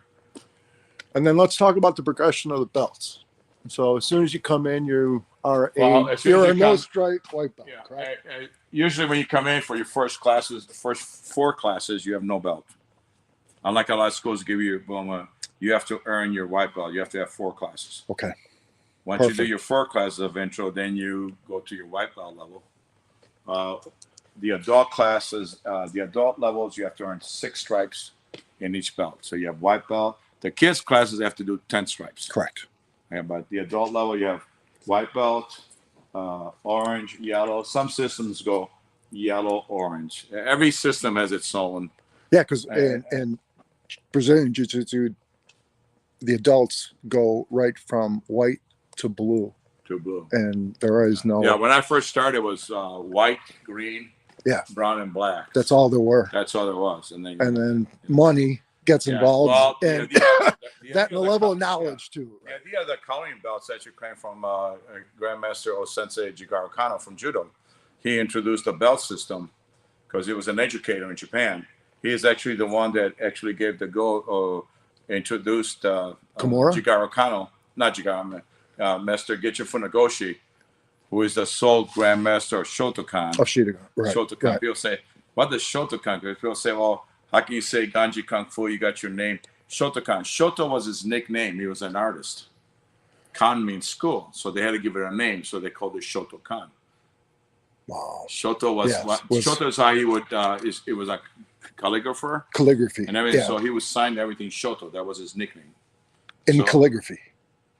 And then let's talk about the progression of the belts. So as soon as you come in, you are Well, as soon you're as a you no come- stripe white belt, Yeah. correct? Usually, when you come in for your first classes, the first 4 classes, you have no belt. Unlike a lot of schools give you your diploma, you have to earn your white belt. You have to have 4 classes. Okay. Once you do Perfect. your 4 classes of intro, then you go to your white belt level. The adult classes, the adult levels, you have to earn 6 stripes in each belt. So you have white belt. The kids classes have to do 10 stripes. Correct. Yeah, but the adult level, you have white belt, orange, yellow. Some systems go yellow, orange. Every system has its own. Yeah, because in Brazilian Jiu-Jitsu, the adults go right from white to blue, To blue. and there is no. Yeah, when I first started, it was white, green, Yeah. brown, and black. That's all there were. That's all there was. And And then money gets yeah, involved, well, and the that and the level of yeah. knowledge too. Yeah, Right? the other coloring belts actually came from Grandmaster Sensei Jigaru Kano from Judo. He introduced the belt system because he was an educator in Japan. He is actually the one that actually gave the go, introduced Kimura? Jigaru Kano, not Jigaru, Master Gitchen Funagoshi, who is the sole Grandmaster of Shotokan. Of Shidokan, right? Shotokan. Right. People say, what does Shotokan? Because people say, well, how can you say Ganji Kung Fu? You got your name. Shotokan. Shoto was his nickname. He was an artist. Kan means school. So they had to give it a name. So they called it Shotokan. Wow. Shoto was, Yes, Shoto is how he would, it was like calligrapher Calligraphy. and everything. Yeah. So he was signed everything Shoto. That was his nickname. In so- calligraphy.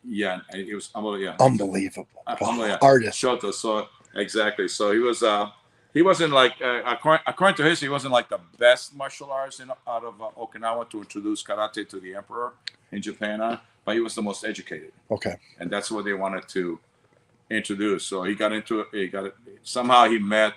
Yeah. And it was, yeah. Unbelievable. Yeah. Artist. Shoto. So exactly. So he wasn't like according to history, he wasn't like the best martial artist out of Okinawa to introduce karate to the emperor in Japan, but he was the most educated, Okay. and that's what they wanted to introduce. So he got into it. Somehow he met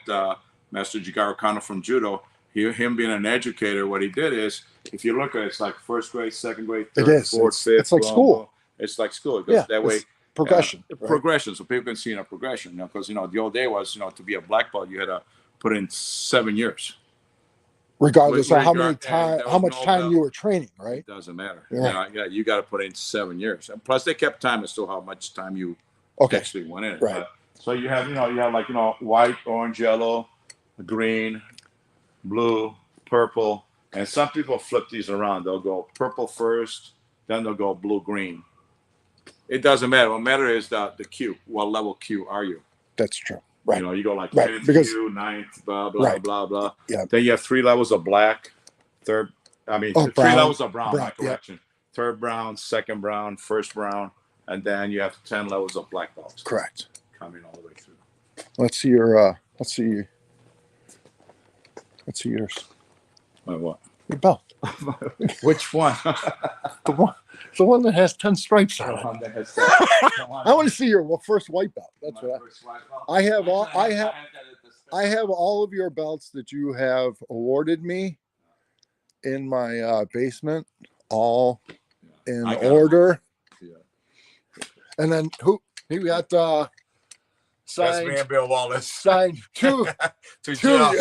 Master Jigaru Kano from Judo. Him being an educator, what he did is, if you look at it, it's like first grade, second grade, It third, is. fourth, It's- fifth. it's like blah, school. blah. It's like school. Because Yeah. that way. it's progression. right? Progression, so people can see a progression. Because the old day was, to be a black belt, you had to put in 7 years. Regardless With of how many regard- time, and there how was much no time belt. you were training, right? It doesn't matter. Yeah. You got to put in 7 years. And plus, they kept time as to how much time you Okay. actually went in it. Right. But, so you have like white, orange, yellow, green, blue, purple, and some people flip these around. They'll go purple first, then they'll go blue, green. It doesn't matter. What matters is the Q. What level Q are you? That's true. Right. You go like Right, 10th because- Q, 9th, blah blah Right. blah blah. Yeah. Then you have 3 levels of black, three brown. levels of brown. Brown, My correction. Third brown, second brown, first brown, and then you have 10 levels of black belts. Correct. Coming all the way through. Let's see your. Let's see yours. My what? Your belt. Which one? The one that has 10 stripes on it. I want to see your first white belt. That's what I have. I have all of your belts that you have awarded me in my basement, all in I got order. Yeah. And then you got That's signed. me and Bill Wallace. Signed two. To two. Joe.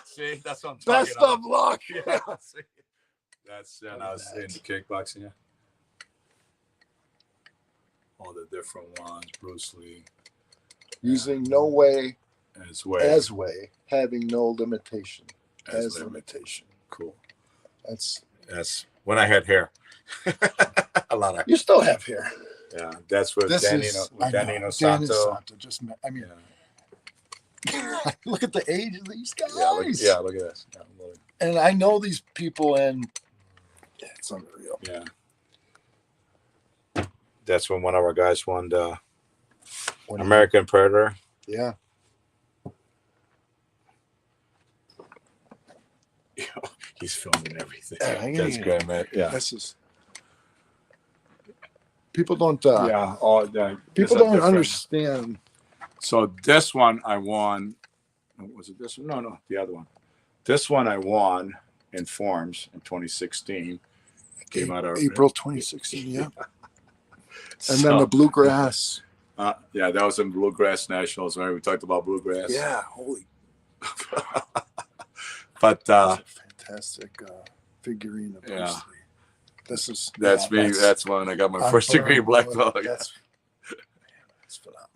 See, that's what I'm talking Best about. of luck. Yeah, see. That's when I was in kickboxing. Yeah. All the different ones, Bruce Lee, Using no way as well. as way, having no limitation as lim- limitation. Cool. That's when I had hair. A lot of you still have hair. yeah. That's with This Danny, is with Danny Danny Santo. Santo just I mean, Yeah. look at the age of these guys. Yeah, look at this. Yeah, look. And I know these people, and it's unreal. Yeah. That's when one of our guys won the What do you- American Predator. Yeah. He's filming everything. Yeah, That's yeah. great, man. Yeah. This is people don't Yeah. All that. people don't understand. So this one I won. Was it this one? No, the other one. This one I won in forms in 2016. Came out of April 2016, yeah. And So, then the bluegrass. yeah, that was in Bluegrass Nationals. Right? We talked about bluegrass. Yeah, holy But that's a fantastic figurine of Bruce Yeah. Lee. This is that's yeah, me. That's when I got my first degree black belt. Yeah. That's phenomenal.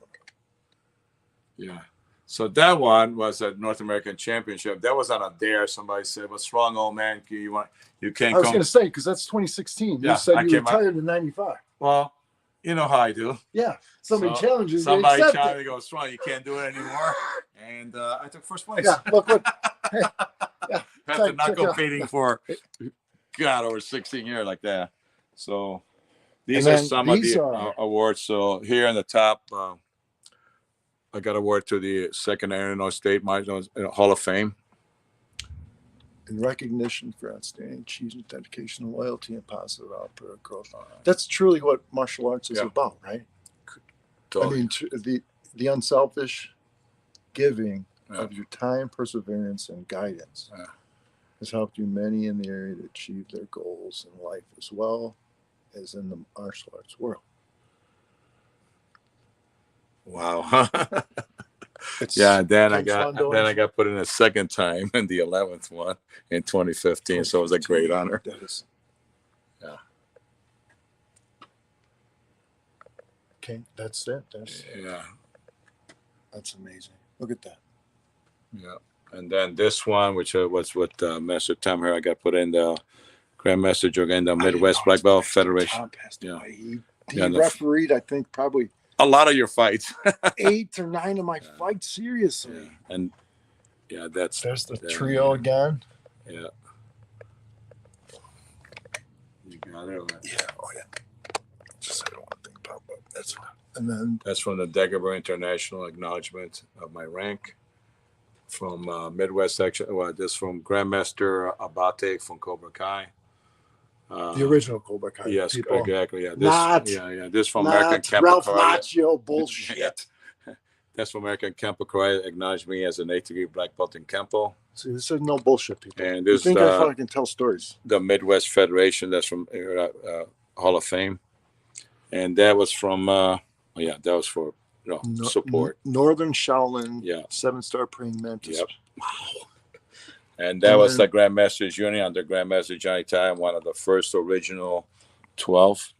Yeah. So that one was a North American Championship. That was on a dare. Somebody said, "What's wrong, old man? You can't I was come." going to say because that's 2016. Yeah, You said I you came out- retired in '95. Well, you know how I do. Yeah, somebody So, challenges you. Somebody accept challenged me, it. goes, "Wrong, you can't do it anymore." And I took first place. Yeah, look what. Hey, yeah, After check- not check it out. competing for God over 16 years like that. So these And are then some of these the are- awards. So here in the top, I got award to the second Illinois State Hall of Fame. In recognition for outstanding achievement, dedication, loyalty, and positive output growth. That's truly what martial arts is Yeah. about, right? So, I mean, the unselfish giving Yeah. of your time, perseverance, and guidance Yeah. has helped you many in the area to achieve their goals in life as well as in the martial arts world. wow. It's, Yeah, then I it's fun got doing- put in a second time in the 11th one in 2015. So it was a great honor. That is. Yeah. Okay, that's it. Yeah. That's amazing. Look at that. Yeah. And then this one, which was with Master Tom here, I got put in the Grandmaster Jogenda Midwest Black Belt Federation. Tom passed Yeah. away. He Yeah, and the- refereed, I think, probably A lot of your fights. 8 or 9 of my fights. Seriously. And yeah, that's There's the yeah, trio again. Yeah. You got it. Yeah. Oh yeah. Just I don't want to think about that. That's fine. And then That's from the Dagobah International acknowledgement of my rank. From Midwest section. Well, this from Grandmaster Abate from Cobra Kai. the original Cobra Kai. Yes, people. exactly. Yeah, this, Not- yeah. This from Not American Kempo Ralph Karate. Macchio bullshit. That's from American Kempo Karate. Acknowledged me as an 8th degree black belt in Kempo. See, this is no bullshit, people. And You this think I fucking tell stories? the Midwest Federation. That's from Hall of Fame, and that was from. That was for support. Northern Shaolin. Yeah. 7-star praying mantis. Yep. And that And was then- the Grandmasters Union under Grandmaster Johnny Tai, one of the first original 12.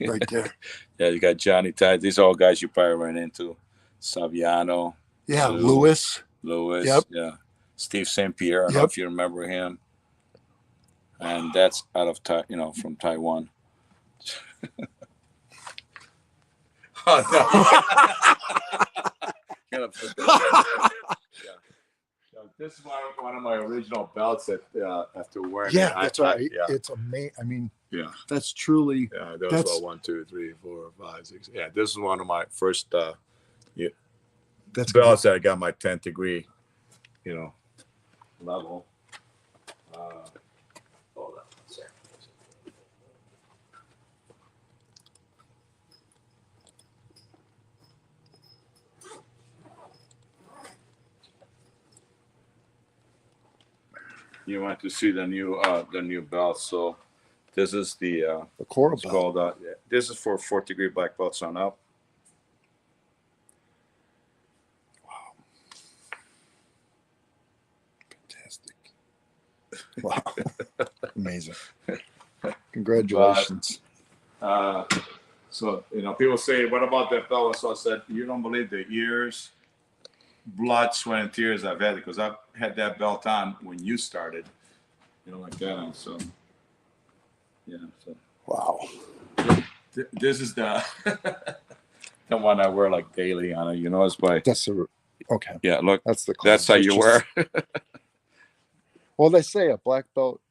Right there. Yeah, you got Johnny Tide. These are all guys you probably ran into. Saviano, Yeah, Lou, Lewis. Yep. Yeah. Steve St. Pierre. I don't know if you remember him. And that's out of from Taiwan. This is one of my original belts that after wearing it. That's right. Yeah. It's amazing. I mean, Yeah. that's truly. Yeah, those were 1, 2, 3, 4, 5, 6. Yeah, this is one of my first That's belts that I got my 10th degree, level. Hold on a second. You want to see the new belt? So this is the Coral it's belt. called this is for 4th degree black belts on up. Fantastic. Wow. Amazing. Congratulations. So people say, "What about that belt?" So I said, "You don't believe the years, blood, sweat, and tears I've had, because I've had that belt on when you started, like that." And so, yeah. So Wow. this is the the one I wear like daily on it. It's by Okay. yeah. Look, That's the. that's how it's you just- wear. Well, they say a black belt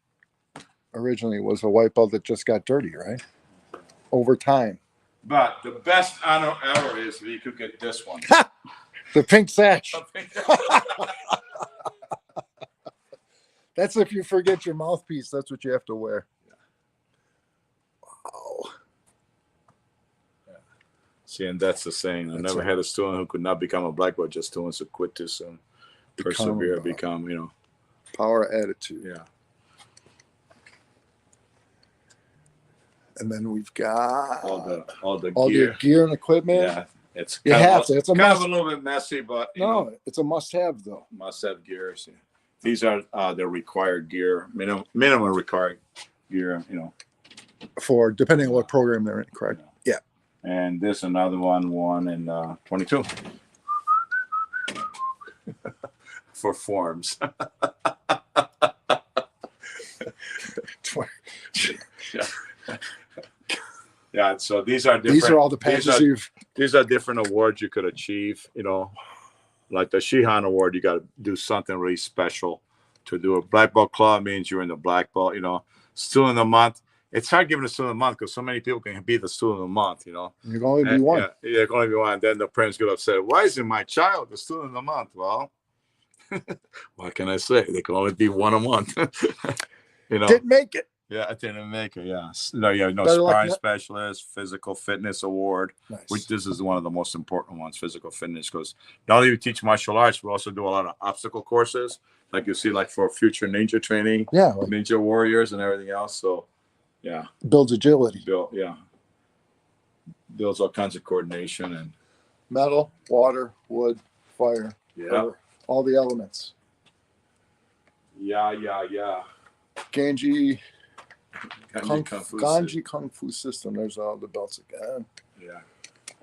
originally was a white belt that just got dirty, right? Over time. But the best honor ever is if you could get this one. The pink sash. That's if you forget your mouthpiece. That's what you have to wear. Wow. See, and that's the saying. I never had a student who could not become a black belt just to quit too soon. Persevere, become. Power attitude. Yeah. And then we've got all the your gear and equipment. Yeah, it's You have to. It's kind of a little bit messy, but it's a must-have though. must-have gears. Yeah. These are the required gear, minimum required gear. For depending on what program they're in, correct? Yeah. And this another one in 22 for forms. Yeah, so these are different. These are all the patches these are different awards you could achieve. Like the Shihan Award, you got to do something really special to do a black belt club. Means you're in the black belt. Student of the month. It's hard giving a student of the month because so many people can be the student of the month. You can only be one. Yeah, you can only be one. Then the parents get upset. Why isn't my child the student of the month? Well, what can I say? They can only be one a month. Didn't make it. Yeah, I didn't make it. Yeah, sparring specialist, physical fitness award. Nice. Which this is one of the most important ones, physical fitness, because not only we teach martial arts, we also do a lot of obstacle courses, like you see, like for future ninja training, ninja warriors, and everything else. So, yeah, builds agility. Builds all kinds of coordination and metal, water, wood, fire. Yeah, all the elements. Yeah. Gangi Gangi Kung Fu system. There's all the belts again. Yeah.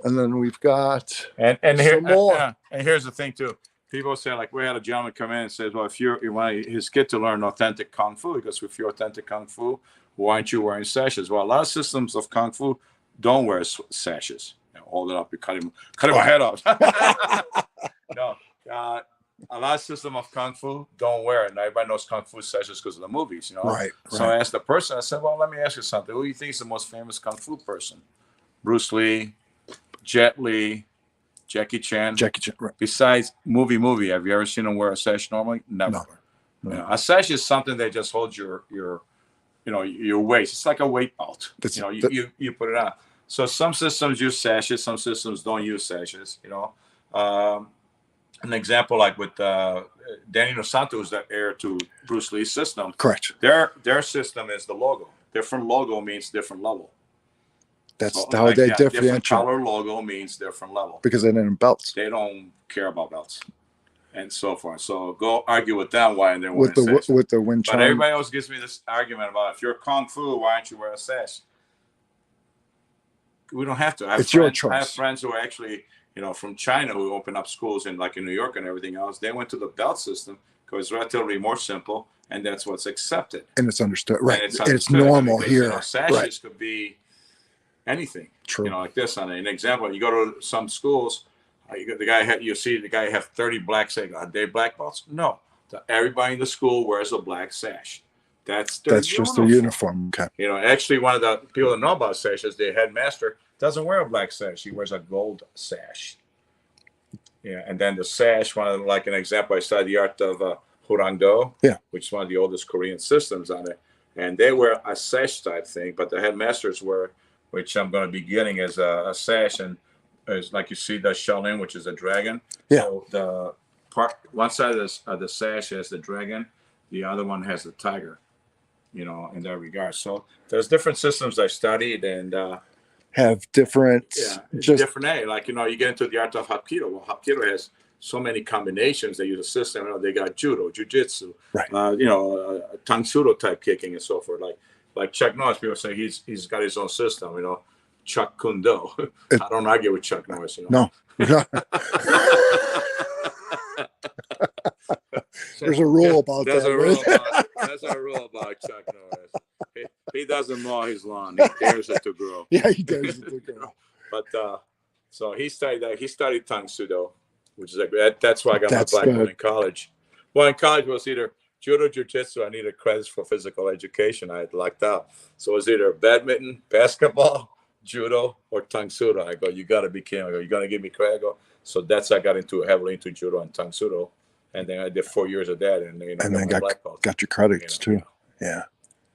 And then we've got and here more. And here's the thing too. People say, like, we had a gentleman come in and says, well, if you want his kid to learn authentic Kung Fu, because if you're authentic Kung Fu, why aren't you wearing sashes? Well, a lot of systems of Kung Fu don't wear sashes. Hold it up, you cut him my head off. No, a lot of system of Kung Fu don't wear it. And everybody knows Kung Fu sashes because of the movies, Right. So I asked the person, I said, well, let me ask you something. Who do you think is the most famous Kung Fu person? Bruce Lee, Jet Li, Jackie Chan. Right. Besides movie, have you ever seen him wear a sash normally? Never. No. Yeah, a sash is something that just holds your waist. It's like a weight belt. You put it on. So some systems use sashes, some systems don't use sashes. An example, like with Danny Dos Santos, that heir to Bruce Lee's system. Correct. Their system is the logo. Different logo means different level. That's how they differentiate. Different color logo means different level. Because they didn't belts. They don't care about belts and so forth. So go argue with them why they're with wearing the wind chime. But everybody else gives me this argument about if you're Kung Fu, why aren't you wearing a sash? we don't have to. I have It's your friends, I have choice. friends who are actually, from China who open up schools in New York and everything else. They went to the belt system because it's relatively more simple, and that's what's accepted. And it's understood, right? And it's It's understood normal because, here, sashes right? could be anything. True. Like this. On an example, you go to some schools, you see the guy have 30 black sashes. Are they black belts? No. Everybody in the school wears a black sash. That's just their uniform. Okay. Actually, one of the people that know about sashes, the headmaster, doesn't wear a black sash. He wears a gold sash. Yeah, and then the sash, like an example, I studied the art of Hurangdo, which is one of the oldest Korean systems on it. And they wear a sash type thing, but the headmasters wear, which I'm going to be getting, is a sash, and is like you see the Shaolin, which is a dragon. Yeah. So the one side of the sash has the dragon, the other one has the tiger. In that regard. So there's different systems I studied and have different, different. Like, you get into the art of Hapkido. Well, Hapkido has so many combinations. They use a system. They got judo, jujitsu, right? Tang Sudo type kicking and so forth. Like Chuck Norris, people say he's got his own system. Chuck Kundo. I don't argue with Chuck Norris. No. There's a rule about that. There's a rule about Chuck Norris. He doesn't mow his lawn. He dares it to grow. Yeah, he dares it to grow. But so he studied that. He studied Tang Sudo, which is that's why I got my black belt in college. Well, in college it was either judo, jiu-jitsu. I needed credits for physical education. I had lucked out. So it was either badminton, basketball, judo, or Tang Sudo. I go, you got to be kidding. I go, you going to give me credit? I go, so that's I got heavily into judo and Tang Sudo. And then I did 4 years of that, and then got your credits too. Yeah,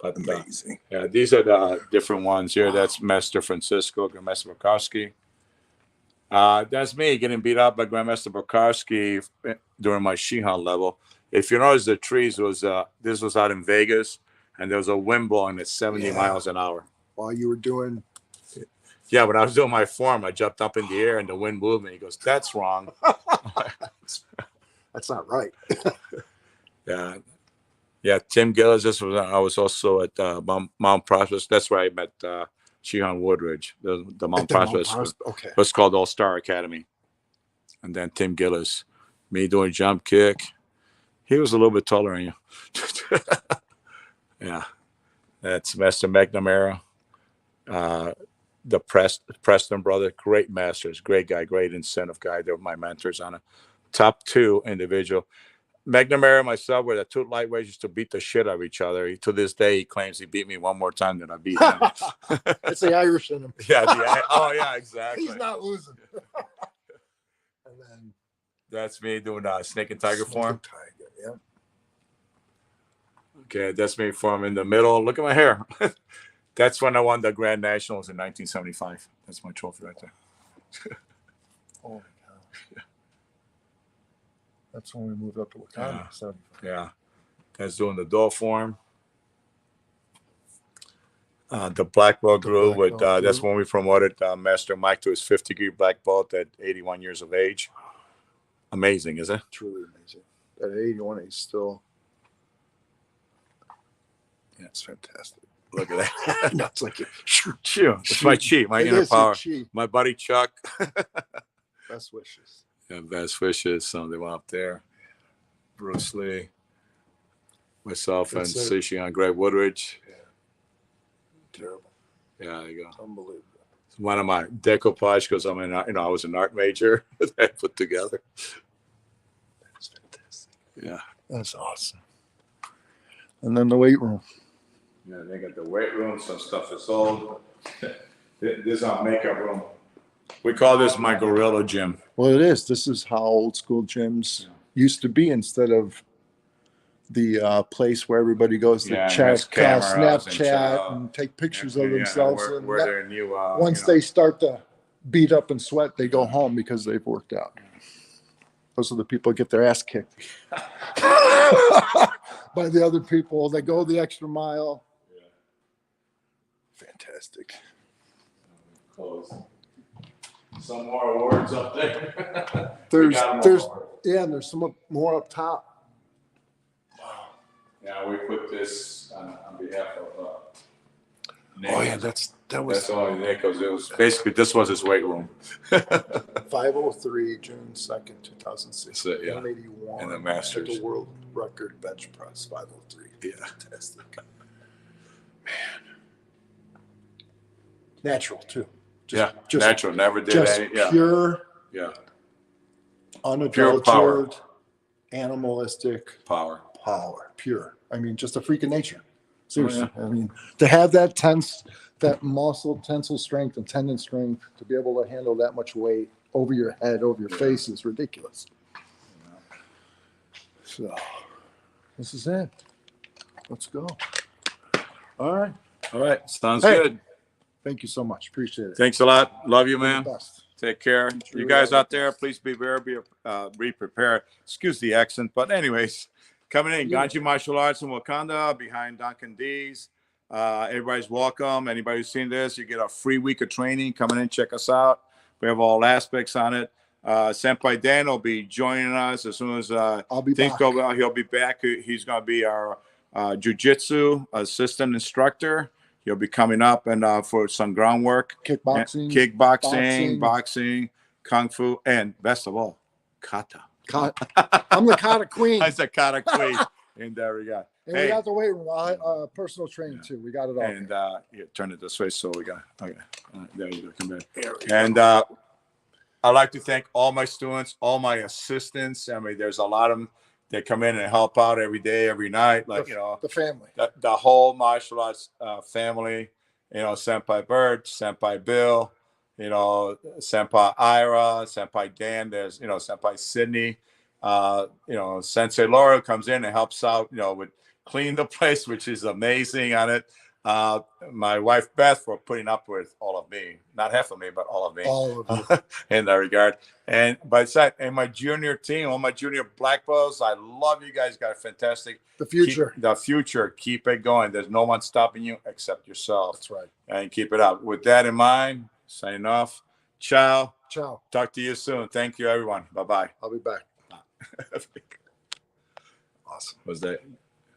but amazing. These are the different ones here. Wow. That's Master Francisco, Grandmaster Bokarski. That's me getting beat up by Grandmaster Bokarski during my Shihan level. If you notice, the trees this was out in Vegas, and there was a wind blowing at 70 miles an hour. While you were doing. Yeah, when I was doing my form, I jumped up in the air, and the wind moved me. He goes, "That's wrong." That's not right. Yeah. Tim Gillis. I was also at Mount Prospect. That's where I met Shihan Woodridge. The Mount Prospect. Okay. It was called All Star Academy. And then Tim Gillis, me doing jump kick. He was a little bit taller than you. Yeah, that's Master McNamara. The Preston brother, great masters, great guy, great incentive guy. They were my mentors on it. Top two individual. McNamara and myself were the two lightweights used to beat the shit out of each other. To this day, he claims he beat me one more time than I beat him. It's the Irish in him. Yeah, exactly. He's not losing. And then that's me doing Snake and Tiger form. Tiger, yeah. Okay, that's me form in the middle. Look at my hair. That's when I won the Grand Nationals in 1975. That's my trophy right there. Oh my God. That's when we moved up to Wakanda. So. Yeah. That's doing the door form. The black belt grew with, that's when we promoted Master Mike to his 5th degree black belt at 81 years of age. Amazing, isn't it? Truly amazing. At 81, he's still. Yeah, it's fantastic. Look at that. No, it's like it's my chi, my inner power. My buddy Chuck. Best wishes. Yeah, best wishes. So they went up there. Bruce Lee, myself, and Shihan Greg Woodridge. Yeah. Terrible. Yeah, there you go. Unbelievable. It's one of my decoupage because I was an art major that I put together. That's fantastic. Yeah. That's awesome. And then the weight room. Yeah, they got the weight room. Some stuff is old. This is our makeup room. We call this my gorilla gym. Well, it is. This is how old school gyms used to be instead of the place where everybody goes to chat, Snapchat, and take pictures of themselves. Once they start to beat up and sweat, they go home because they've worked out. Those are the people who get their ass kicked by the other people. They go the extra mile. Fantastic. Close. Some more awards up there. There's some more up top. Wow. Yeah, we put this on behalf of Oh yeah, that was That's all Nick, because it was basically this was his weight room. 503 June 2nd, 2006. So, yeah. 181. And the Masters. At the world record bench press 503. Yeah. Fantastic. Natural too. Yeah, natural, never did Just any. Yeah, pure, yeah, unadulterated, animalistic power. power. Pure. I mean, just a freak of nature. Seriously. I mean, to have that muscle, tensile strength, and tendon strength to be able to handle that much weight over your head, over your face is ridiculous. So, this is it. Let's go. All right. All right, sounds Hey. good. Thank you so much. Appreciate it. Thanks a lot. Love you, You're man. the best. Take care. Sure You guys are. out there, please be prepared. Excuse the accent, but anyways, coming in, Yeah. Gangi Martial Arts in Wakanda behind Duncan D's. Everybody's welcome. Anybody who's seen this, you get a free week of training. Coming in, check us out. We have all aspects on it. Senpai Dan will be joining us as soon as I'll be things back. go well. He'll be back. He's going to be our jiu-jitsu assistant instructor. He'll be coming up and for some groundwork. Kickboxing. Boxing, kung fu, and best of all, kata. I'm the kata queen. I said kata queen. And there we go. And we got the weight room, personal training too. We got it all. And turn it this way so we got. Okay, there you go. Come in. There we And I'd like to thank all my students, all my assistants. I mean, there's a lot of them that come in and help out every day, every night. Like, the family. the whole martial arts family, Senpai Bert, Senpai Bill, Senpai Ira, Senpai Dan, there's, Senpai Sydney, Sensei Laura comes in and helps out, with clean the place, which is amazing on it. My wife Beth for putting up with all of me, not half of me, but all of me. All of you. In that regard. And besides, and my junior team, all my junior black belts, I love you guys. Got a fantastic The future. Keep it going. There's no one stopping you except yourself. That's right. And keep it up. With that in mind, signing off. Ciao. Ciao. Talk to you soon. Thank you, everyone. Bye-bye. I'll be back. Awesome. Was that